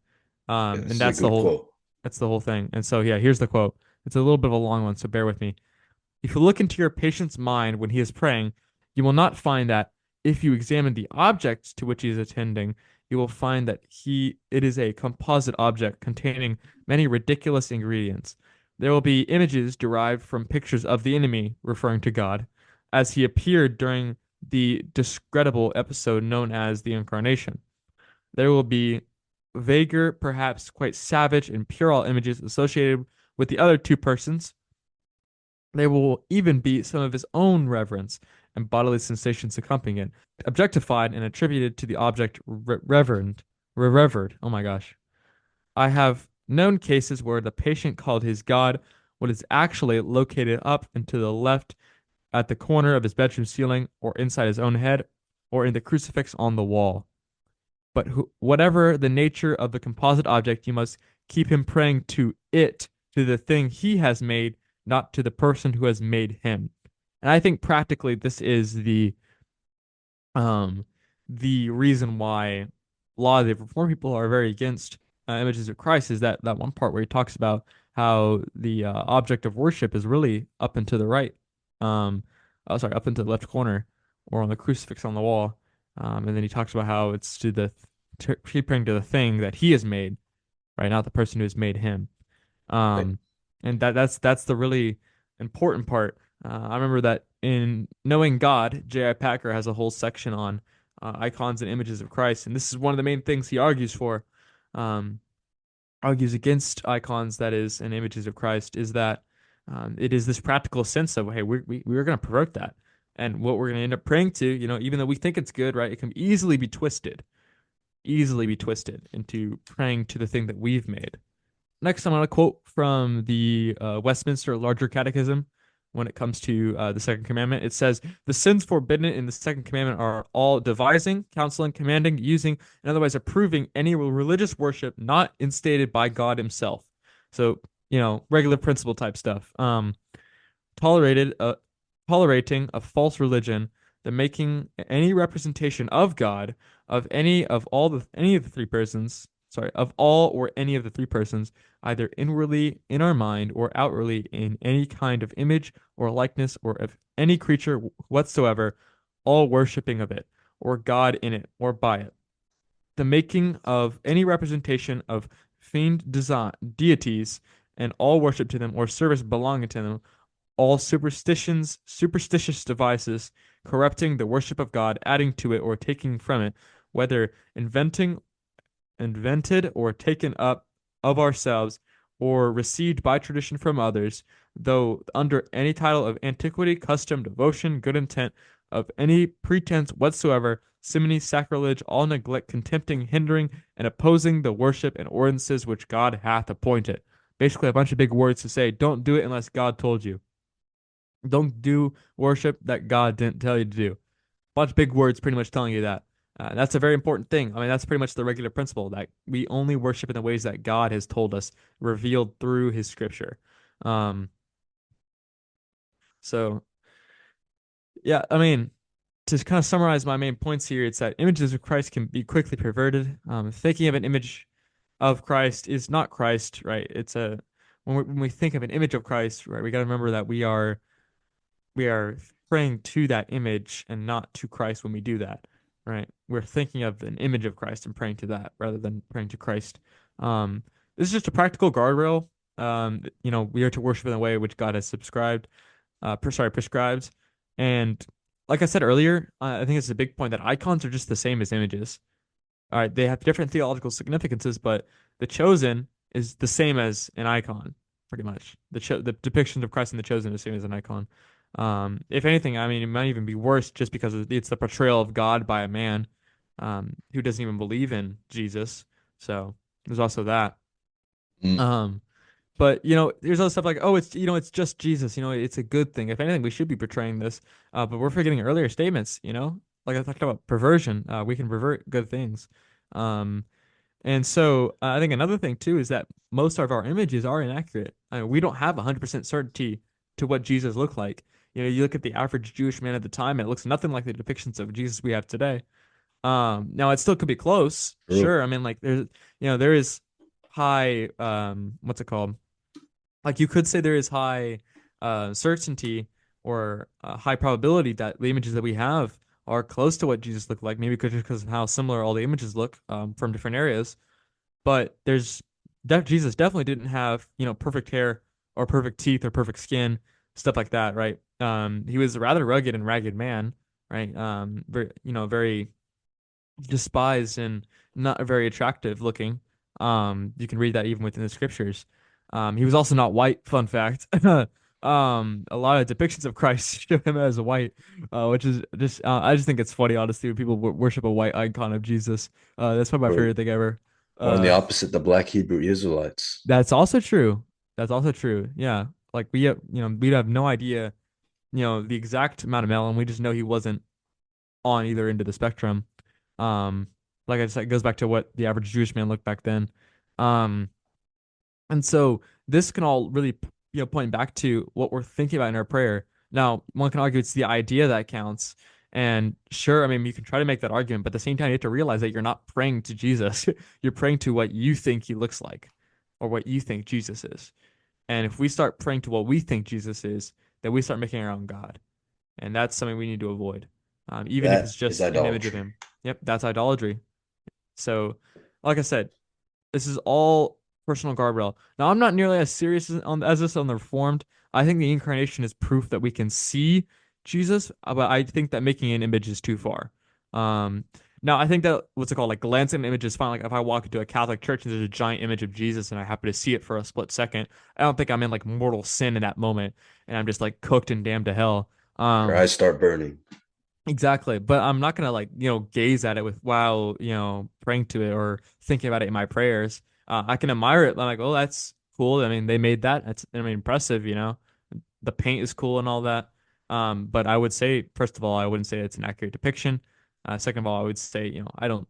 Yeah, And this is a good quote. that's the whole thing. And so yeah, here's the quote. It's a little bit of a long one, so bear with me. If you look into your patient's mind when he is praying, you will not find that. If you examine the object to which he is attending, you will find that it is a composite object containing many ridiculous ingredients. There will be images derived from pictures of the enemy, referring to God, as he appeared during the discreditable episode known as the Incarnation. There will be vaguer, perhaps quite savage and puerile images associated with the other two persons. There will even be some of his own reverence and bodily sensations accompanying it, objectified and attributed to the object revered. Oh my gosh. I have known cases where the patient called his God what is actually located up and to the left at the corner of his bedroom ceiling or inside his own head or in the crucifix on the wall. But whatever the nature of the composite object, you must keep him praying to it, to the thing he has made, not to the person who has made him. And I think practically this is um the reason why a lot of the reform people are very against images of Christ is that one part where he talks about how the object of worship is really up and to the right, oh sorry, up into the left corner, or on the crucifix on the wall, and then he talks about how it's to the praying to the thing that he has made, right, not the person who has made him. Right. Um, and that's the really important part. I remember that in Knowing God, J.I. Packer has a whole section on icons and images of Christ, and this is one of the main things he argues for. Um, argues against icons, that is, and images of Christ, is that it is this practical sense of, hey, we're going to pervert that, and what we're going to end up praying to, even though we think it's good, right? It can easily be twisted into praying to the thing that we've made. Next, I'm going to quote from the Westminster Larger Catechism when it comes to the Second Commandment. It says, "The sins forbidden in the Second Commandment are all devising, counseling, commanding, using, and otherwise approving any religious worship not instated by God Himself." So, regular principle type stuff. Tolerated, tolerating a false religion, the making any representation of God of any of the three persons, sorry, of all or any of the three persons, either inwardly in our mind or outwardly in any kind of image or likeness or of any creature whatsoever, all worshipping of it, or God in it, or by it. The making of any representation of feigned design, deities, and all worship to them or service belonging to them, all superstitious devices, corrupting the worship of God, adding to it or taking from it, whether invented or taken up of ourselves, or received by tradition from others, though under any title of antiquity, custom, devotion, good intent, of any pretense whatsoever, simony, sacrilege, all neglect, contempting, hindering, and opposing the worship and ordinances which God hath appointed. Basically, a bunch of big words to say, don't do it unless God told you. Don't do worship that God didn't tell you to do. A bunch of big words pretty much telling you that. That's a very important thing. I mean, that's pretty much the regular principle that we only worship in the ways that God has told us, revealed through His Scripture. Um, so, yeah, I mean, to kind of summarize my main points here, it's that images of Christ can be quickly perverted. Thinking of an image of Christ is not Christ, right? When we think of an image of Christ, right, we got to remember that we are praying to that image and not to Christ when we do that, right? We're thinking of an image of Christ and praying to that rather than praying to Christ. This is just a practical guardrail. We are to worship in the way which God has prescribed. And like I said earlier, I think it's a big point that icons are just the same as images. All right, they have different theological significances, but the chosen is the same as an icon, pretty much. The depiction of Christ in the chosen is the same as an icon. If anything, I mean, it might even be worse just because it's the portrayal of God by a man who doesn't even believe in Jesus. So there's also that. Mm. Um, but there's other stuff like, oh, it's just Jesus. It's a good thing. If anything, we should be portraying this. But we're forgetting earlier statements. Like I talked about perversion. We can pervert good things. Um, and so I think another thing too is that most of our images are inaccurate. I mean, we don't have 100% certainty to what Jesus looked like. You look at the average Jewish man at the time, and it looks nothing like the depictions of Jesus we have today. Now it still could be close, True. sure. I mean, like there is high, what's it called? Like you could say there is high, certainty or high probability that the images that we have are close to what Jesus looked like, maybe because of how similar all the images look, from different areas. But Jesus definitely didn't have, perfect hair or perfect teeth or perfect skin, stuff like that, right? He was a rather rugged and ragged man. right? Very, very despised and not very attractive looking. You can read that even within the scriptures. He was also not white, fun fact. A lot of depictions of Christ show him as white, which is just I just think it's funny, honestly, when people worship a white icon of Jesus. That's probably my Or, favorite thing ever. or on the Uh, opposite, the black Hebrew Israelites. that's also true. That's also true. Yeah, like we have no idea, the exact amount of melanin. We just know he wasn't on either end of the spectrum. Um, like I said, it goes back to what the average Jewish man looked back then. Um, and so this can all really, point back to what we're thinking about in our prayer. Now, one can argue it's the idea that counts. And sure, I mean, you can try to make that argument, but at the same time, you have to realize that you're not praying to Jesus. You're praying to what you think he looks like or what you think Jesus is. And if we start praying to what we think Jesus is, then we start making our own God. And that's something we need to avoid, even if it's That is just an image of idolatry. him. Yep, that's idolatry. So, like I said, this is all personal guardrail. Now, I'm not nearly as serious as this on the Reformed. I think the incarnation is proof that we can see Jesus, but I think that making an image is too far. Um, Now, I think that what's it called, like glancing at an image is fine. Like if I walk into a Catholic church and there's a giant image of Jesus and I happen to see it for a split second, I don't think I'm in like mortal sin in that moment and I'm just like cooked and damned to hell. Your Um, eyes start burning. Exactly. But I'm not gonna like, gaze at it with wow, praying to it or thinking about it in my prayers. I can admire it. I'm like, oh, that's cool. I mean, they made that. I mean, impressive. The paint is cool and all that. But I would say, first of all, I wouldn't say it's an accurate depiction. Second of all, I would say, I don't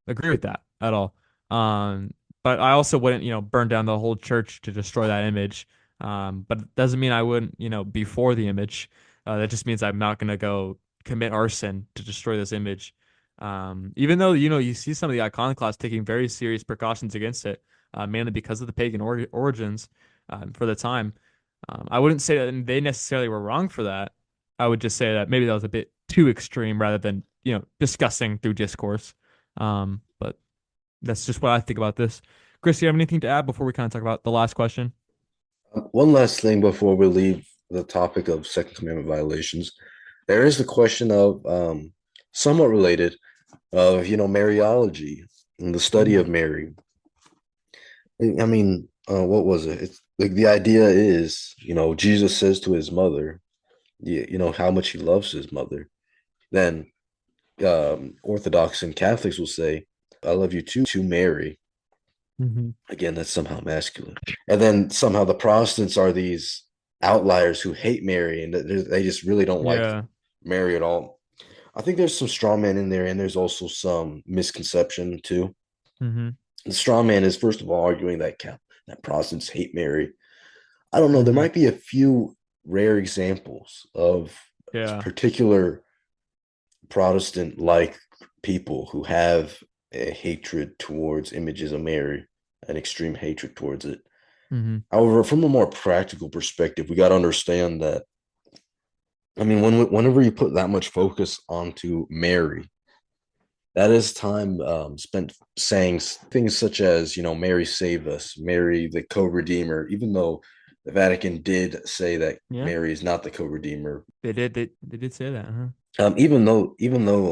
agree with that at all. But I also wouldn't, burn down the whole church to destroy that image. But it doesn't mean I wouldn't, be for the image. That just means I'm not gonna go commit arson to destroy this image. Even though, you see some of the iconoclasts taking very serious precautions against it, mainly because of the pagan origins for the time. I wouldn't say that they necessarily were wrong for that. I would just say that maybe that was a bit too extreme rather than, discussing through discourse. But that's just what I think about this. Chris, do you have anything to add before we kind of talk about the last question? One last thing before we leave the topic of Second Commandment violations. There is the question of somewhat related of Mariology and the study Hmm. of Mary. I mean, what was it? It's like the idea is, Jesus says to his mother, how much he loves his mother. Then Orthodox and Catholics will say, "I love you too, Mary." Hmm. Again, that's somehow masculine. And then somehow the Protestants are these outliers who hate Mary and they just really don't like Yeah. Mary at all. I think there's some straw man in there, and there's also some misconception too. Hmm. The straw man is first of all arguing that Protestants hate Mary. I don't know. There Hmm. might be a few rare examples of Yeah. particular Protestant like people who have a hatred towards images of Mary, an extreme hatred towards it. Hmm. However, from a more practical perspective, we got to understand that. I mean, whenever you put that much focus onto Mary, that is time spent saying things such as, Mary save us, Mary the co-redeemer, even though the Vatican did say that Yeah. Mary is not the co-redeemer. They did say that, huh? Even though,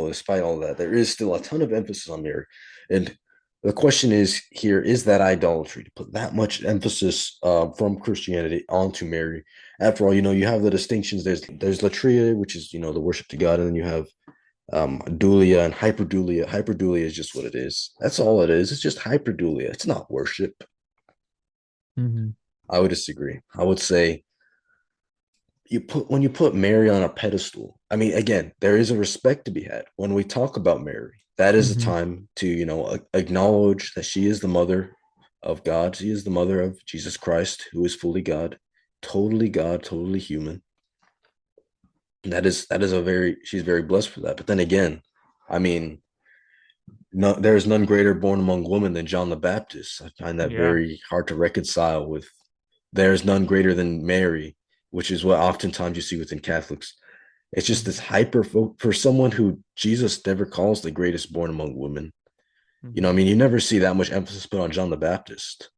despite all that, there is still a ton of emphasis on Mary, and the question is here: is that idolatry to put that much emphasis from Christianity onto Mary? After all, you have the distinctions. There's latria, which is the worship to God, and then you have dulia and hyperdulia. Hyperdulia is just what it is. That's all it is. It's just hyperdulia. It's not worship. Hmm. I would disagree. I would say when you put Mary on a pedestal, I mean, again, there is a respect to be had when we talk about Mary. That is the Hmm. time to, acknowledge that she is the mother of God. She is the mother of Jesus Christ, who is fully God, totally human. And that is she's very blessed for that. But then again, I mean, no, there is none greater born among women than John the Baptist. I find that Yeah. very hard to reconcile with. There is none greater than Mary, which is what oftentimes you see within Catholics. It's just this Hmm. hyper for someone who Jesus never calls the greatest born among women. I Hmm. mean, you never see that much emphasis put on John the Baptist.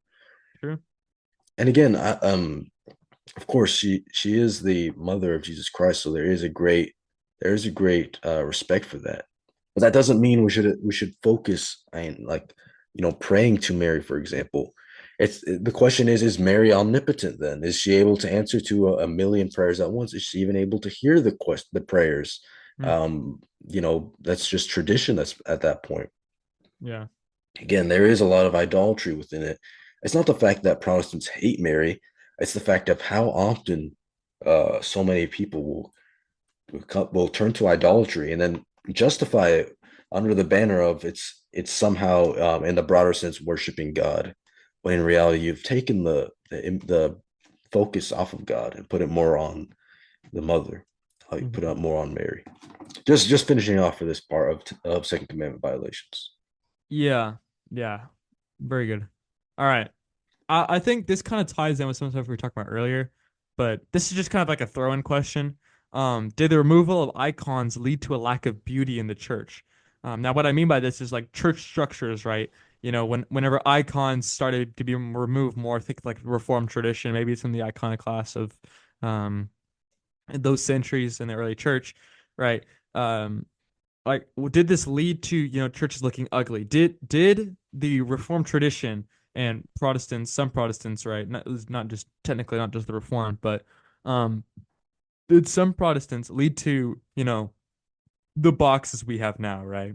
True. And again, of course, she is the mother of Jesus Christ, so there is a great There's a great respect for that. But that doesn't mean we should focus on, like, praying to Mary, for example. It's the question is Mary omnipotent then? Is she able to answer to a million prayers at once? Is she even able to hear the prayers? Mm, That's just tradition that's at that point. yeah. Again, there is a lot of idolatry within it. It's not the fact that Protestants hate Mary, it's the fact of how often so many people will turn to idolatry and then justify it under the banner of it's somehow in the broader sense worshiping God, when in reality you've taken the focus off of God and put it more on the mother. How you put it Mhm. more on Mary. Just finishing off for this part of Second Commandment violations. Yeah. Yeah. Very good. All right. I think this kind of ties in with some stuff we were talking about earlier, but this is just kind of like a throw-in question. Did the removal of icons lead to a lack of beauty in the church? Now, what I mean by this is like church structures, right? Whenever icons started to be removed more, I think like Reformed tradition, maybe it's in the iconoclast of um, those centuries in the early church, right? Um, did this lead to churches looking ugly? Did the Reformed tradition and Protestants, some Protestants, right, not just technically not just the Reformed, but um did some Protestants lead to the boxes we have now, right?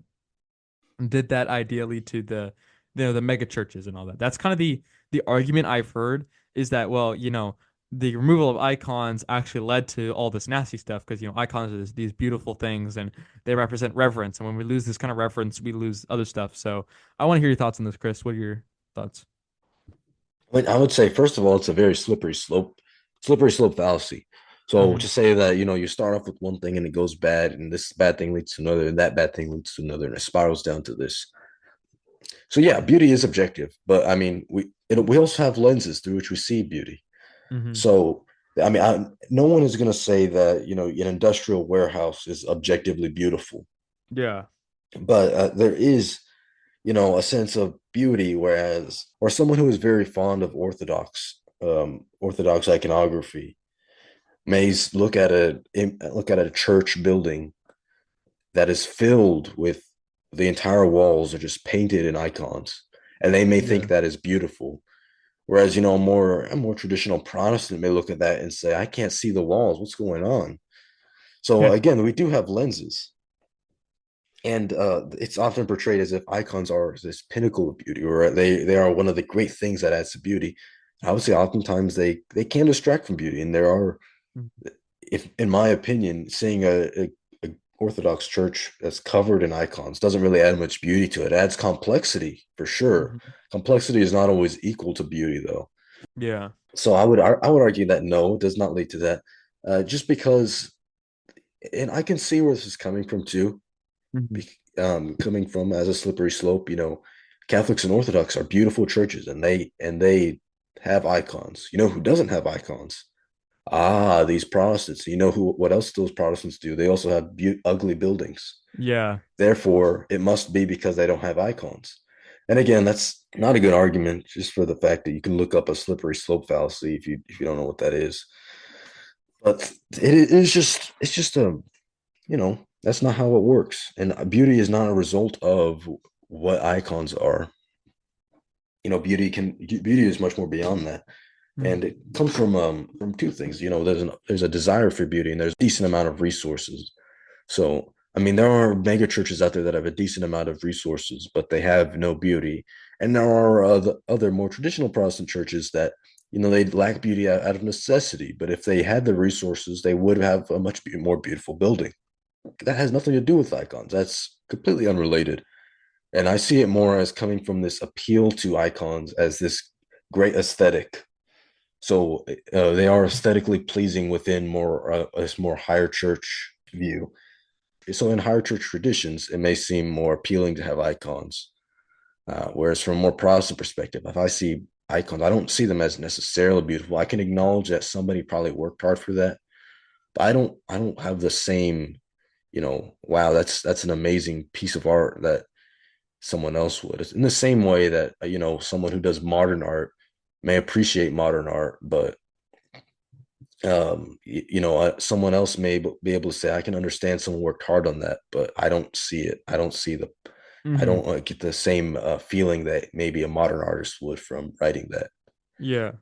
And did that idea lead to the mega churches and all that? That's kind of the argument I've heard, is that, well, the removal of icons actually led to all this nasty stuff, because icons are these beautiful things and they represent reverence, and when we lose this kind of reverence, we lose other stuff. So I want to hear your thoughts on this, Chris. What are your thoughts? But I would say, first of all, it's a very slippery slope fallacy. So Hmm. to say that, you start off with one thing and it goes bad, and this bad thing leads to another, and that bad thing leads to another, and it spirals down to this. So yeah, beauty is objective, but I mean, we also have lenses through which we see beauty. Hmm. So I mean, no one is going to say that an industrial warehouse is objectively beautiful, Yeah. but there is a sense of beauty, whereas or someone who is very fond of orthodox iconography may look at a church building that is filled with the entire walls are just painted in icons, and they may think Yeah. that is beautiful. Whereas, a more traditional Protestant may look at that and say, I can't see the walls. What's going on? So again, we do have lenses. And it's often portrayed as if icons are this pinnacle of beauty, or they are one of the great things that adds to beauty. I would say oftentimes they can distract from beauty, and there are, if in my opinion, seeing a Orthodox church that's covered in icons doesn't really add much beauty to it. It adds complexity for sure. Hmm. Complexity is not always equal to beauty, though. Yeah. So I would argue that no, it does not lead to that, just because, and I can see where this is coming from too, Hmm. coming from as a slippery slope. Catholics and Orthodox are beautiful churches, and they have icons. You know who doesn't have icons? Ah, these Protestants. You know who? What else those Protestants do? They also have ugly buildings. Yeah. Therefore, it must be because they don't have icons. And again, that's not a good argument, just for the fact that you can look up a slippery slope fallacy if you don't know what that is. But it's just that's not how it works. And beauty is not a result of what icons are. Beauty is much more beyond that. And Hmm. it comes from two things. There's a desire for beauty, and there's a decent amount of resources. So I mean, there are mega churches out there that have a decent amount of resources, but they have no beauty. And there are other more traditional Protestant churches that they lack beauty out of necessity. But if they had the resources, they would have a much more beautiful building. That has nothing to do with icons. That's completely unrelated. And I see it more as coming from this appeal to icons as this great aesthetic. So they are aesthetically pleasing within this more higher church view. So in higher church traditions, it may seem more appealing to have icons. Whereas from a more Protestant perspective, if I see icons, I don't see them as necessarily beautiful. I can acknowledge that somebody probably worked hard for that, but I don't have the same, wow, that's an amazing piece of art that someone else would. It's in the same way that someone who does modern art may appreciate modern art, but Someone else may be able to say, I can understand someone worked hard on that, but I don't see it. I Hmm. don't get the same feeling that maybe a modern artist would from writing that. Yeah.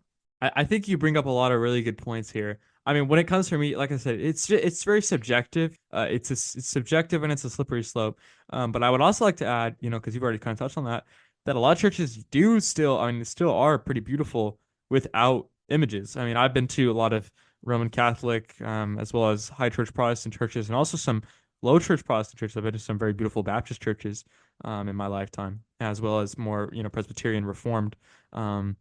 I think you bring up a lot of really good points here. I mean, when it comes for me, like I said, it's very subjective. It's subjective and it's a slippery slope. But I would also like to add, because you've already kind of touched on that, that a lot of churches do still, I mean, still are pretty beautiful without images. I mean, I've been to a lot of Roman Catholic, as well as high church Protestant churches, and also some low church Protestant churches. I've been to some very beautiful Baptist churches, in my lifetime, as well as more, Presbyterian Reformed. Um,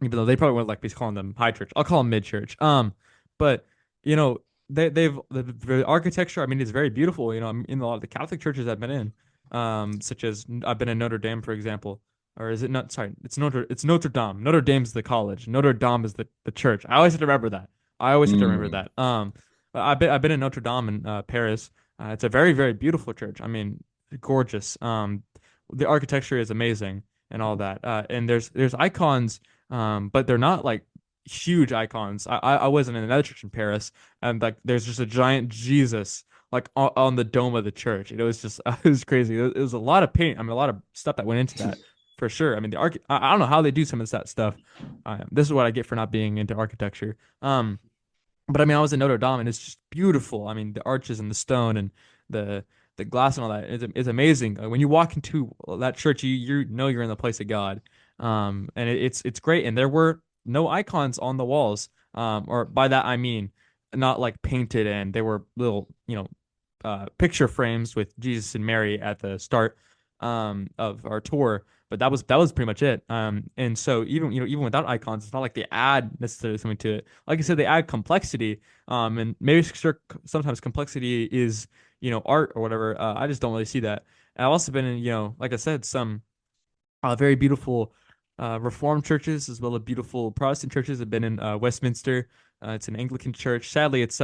Even though they probably wouldn't like me calling them high church. I'll call them mid church. But you know, the architecture. I mean, it's very beautiful. I'm in a lot of the Catholic churches I've been in, such as I've been in Notre Dame, for example. Or is it not? Sorry, it's Notre Dame. Notre Dame's the college. Notre Dame is the church. I always have to remember that. I always have to remember Mm. that. But I've been in Notre Dame in Paris. It's a very very beautiful church. I mean, gorgeous. The architecture is amazing and all that. And there's icons, but they're not like huge icons. I was in another church in Paris, and like there's just a giant Jesus like on the dome of the church. It was just it was crazy. It was a lot of paint. I mean, a lot of stuff that went into that for sure. I mean, the arch I don't know how they do some of that stuff. This is what I get for not being into architecture. But I mean, I was in Notre Dame, and it's just beautiful. I mean, the arches and the stone and the the glass and all that is amazing. When you walk into that church, you know you're in the place of God. And it's great. And there were no icons on the walls. Or by that I mean not like painted in. They were little, picture frames with Jesus and Mary at the start of our tour. But that was pretty much it. And so even without icons, it's not like they add necessarily something to it. Like I said, they add complexity. And maybe sure, sometimes complexity is art or whatever. I just don't really see that. And I've also been in like I said, some very beautiful Reformed churches as well as beautiful Protestant churches. I've been in Westminster. It's an Anglican church. Sadly, it's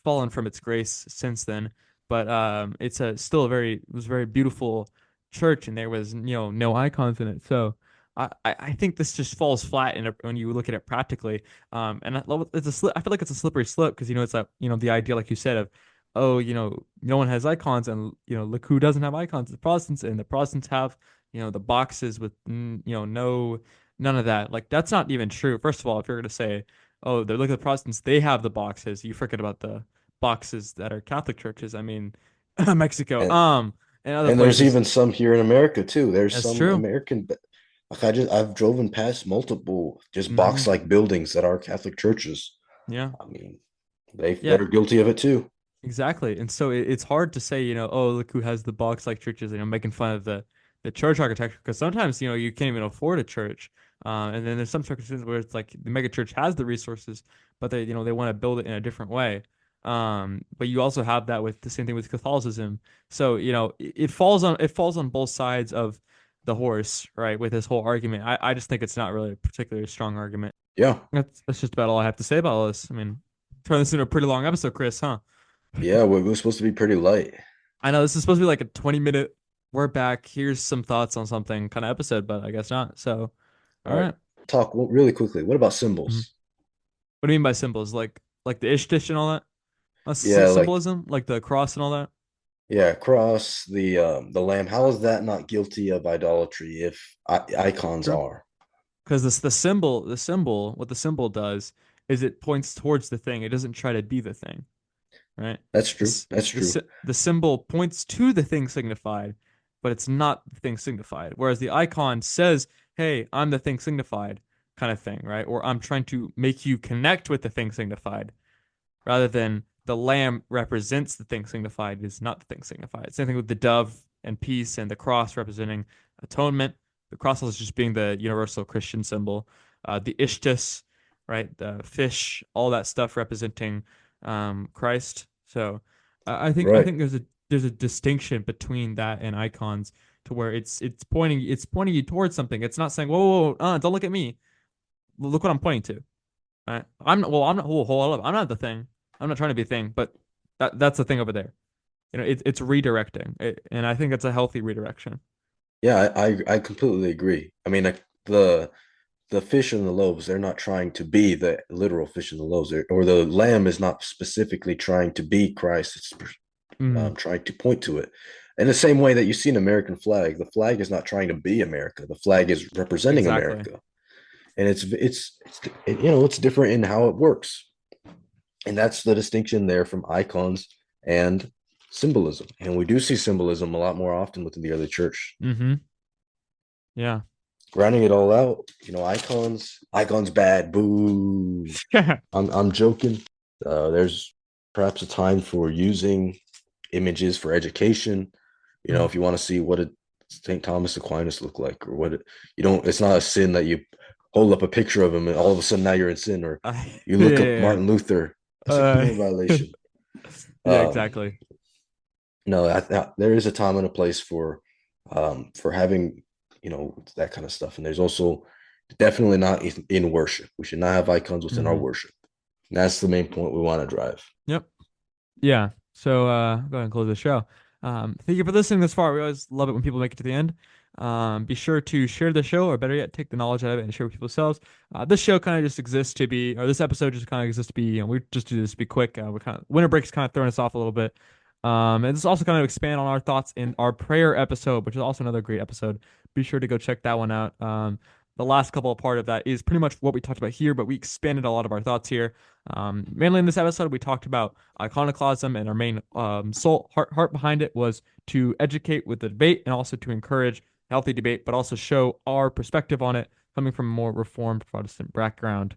fallen from its grace since then, but it's still a very beautiful church, and there was no icons in it. So I think this just falls flat when you look at it practically. And I feel like it's a slippery slope because it's that the idea like you said of, oh, no one has icons, and look who doesn't have icons, the Protestants, and the Protestants have the boxes with no none of that. Like that's not even true. First of all, if you're gonna say, oh, they're look at the Protestants, they have the boxes, you forget about the boxes that are Catholic churches. I mean, Mexico, And and other and there's places. even some here in America too. There's That's some true. American, like I've driven past multiple just Hmm. box-like buildings that are Catholic churches. Yeah. I mean, Yeah. they're guilty of it too. Exactly. And so it's hard to say, oh, look who has the box like churches, making fun of the church architecture because sometimes, you can't even afford a church. And then there's some circumstances where it's like the mega church has the resources, but they want to build it in a different way. But you also have that with the same thing with Catholicism. So, it falls on both sides of the horse, right? With this whole argument. I just think it's not really a particularly strong argument. Yeah. That's just about all I have to say about all this. I mean, turn this into a pretty long episode, Chris, huh? Yeah, we're supposed to be pretty light. I know this is supposed to be like a 20-minute, we're back, here's some thoughts on something kind of episode, but I guess not. So, All all right. right. Really quickly. What about Mhm. symbols? What do you mean by symbols? Like the Ishtish and all that? That's Yeah, like symbolism, like the cross and all that? yeah, cross the lamb. How is that not guilty of idolatry if icons True. are? Because what the symbol does is it points towards the thing. It doesn't try to be the thing, right? That's true. This That's the true. the symbol points to the thing signified, but it's not the thing signified. Whereas the icon says, "Hey, I'm the thing signified," kind of thing, right? Or I'm trying to make you connect with the thing signified, rather than the lamb represents the thing signified is not the thing signified. Same thing with the dove and peace and the cross representing atonement. The cross is just being the universal Christian symbol. The ishtis, right? The fish, all that stuff representing Christ. So I think Right. there's a distinction between that and icons to where it's pointing you towards something. It's not saying, whoa, whoa, whoa, don't look at me. Look what I'm pointing to. Right? I'm not. Hold up. I'm not the thing. I'm not trying to be a thing, but that's the thing over there. It's redirecting, and I think it's a healthy redirection. Yeah, I completely agree. I mean, like, the the fish and the loaves, they're not trying to be the literal fish and the loaves, or the lamb is not specifically trying to be Christ. It's Mm, trying to point to it. In the same way that you see an American flag, the flag is not trying to be America. The flag is representing exactly. America, and it's different in how it works, and that's the distinction there from icons and symbolism. And we do see symbolism a lot more often within the early church. Mm-hmm. Yeah. Rounding it all out, icons bad, boo. I'm joking. There's perhaps a time for using images for education. Mm. If you want to see what did St. Thomas Aquinas look like, or you don't, it's not a sin that you hold up a picture of him and all of a sudden now you're in sin, or you look up Yeah. Martin Luther. That's a Uh, criminal violation. yeah, Um, exactly. no, there is a time and a place for having that kind of stuff, and there's also definitely not in worship. We should not have icons within our Hmm. worship. And that's the main point we want to drive. Yep. Yeah. So go ahead and close the show. Thank you for listening this far. We always love it when people make it to the end. Be sure to share the show, or better yet, take the knowledge out of it and share with people themselves. This show kind of just exists to be, or this episode just kind of exists to be, we just do this to be quick. We kind of winter break's kind of throwing us off a little bit. And this also kind of expand on our thoughts in our prayer episode, which is also another great episode. Be sure to go check that one out. The last couple of part of that is pretty much what we talked about here, but we expanded a lot of our thoughts here. Mainly in this episode, we talked about iconoclasm, and our main heart behind it was to educate with the debate and also to encourage healthy debate, but also show our perspective on it coming from a more Reformed Protestant background.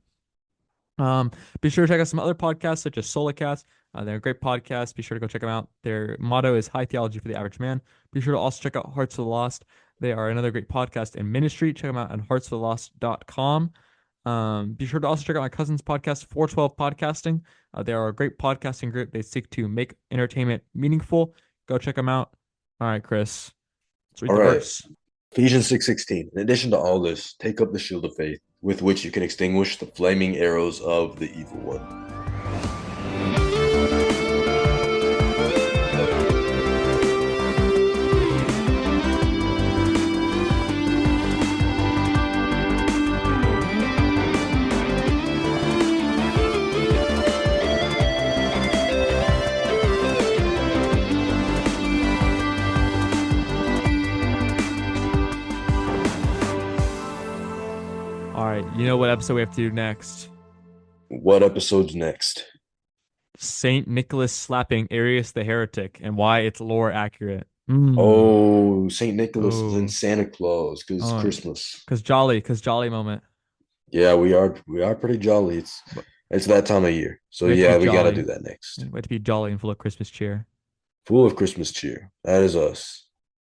Um, be sure to check out some other podcasts such as Solicast. They're a great podcast. Be sure to go check them out. Their motto is high theology for the average man. Be sure to also check out Hearts of the Lost. They are another great podcast and ministry. Check them out at heartsofthelost.com. Be sure to also check out my cousin's podcast, 412 Podcasting. They are a great podcasting group. They seek to make entertainment meaningful. Go check them out. All right, Chris. Let's read All the right. verse. Ephesians 6:16. In addition to all this, take up the shield of faith, with which you can extinguish the flaming arrows of the evil one. All right, you know what episode we have to do next? What episode's next? Saint Nicholas slapping Arius the heretic and why it's lore accurate. Mm. Oh, St. Nicholas is in Oh, Santa Claus because oh, Christmas. cause jolly moment. Yeah, we are pretty jolly. It's But it's that time of year. So we have to be yeah, we got to jolly. do that next. We have to be jolly and full of Christmas cheer. Full of Christmas cheer. That is us.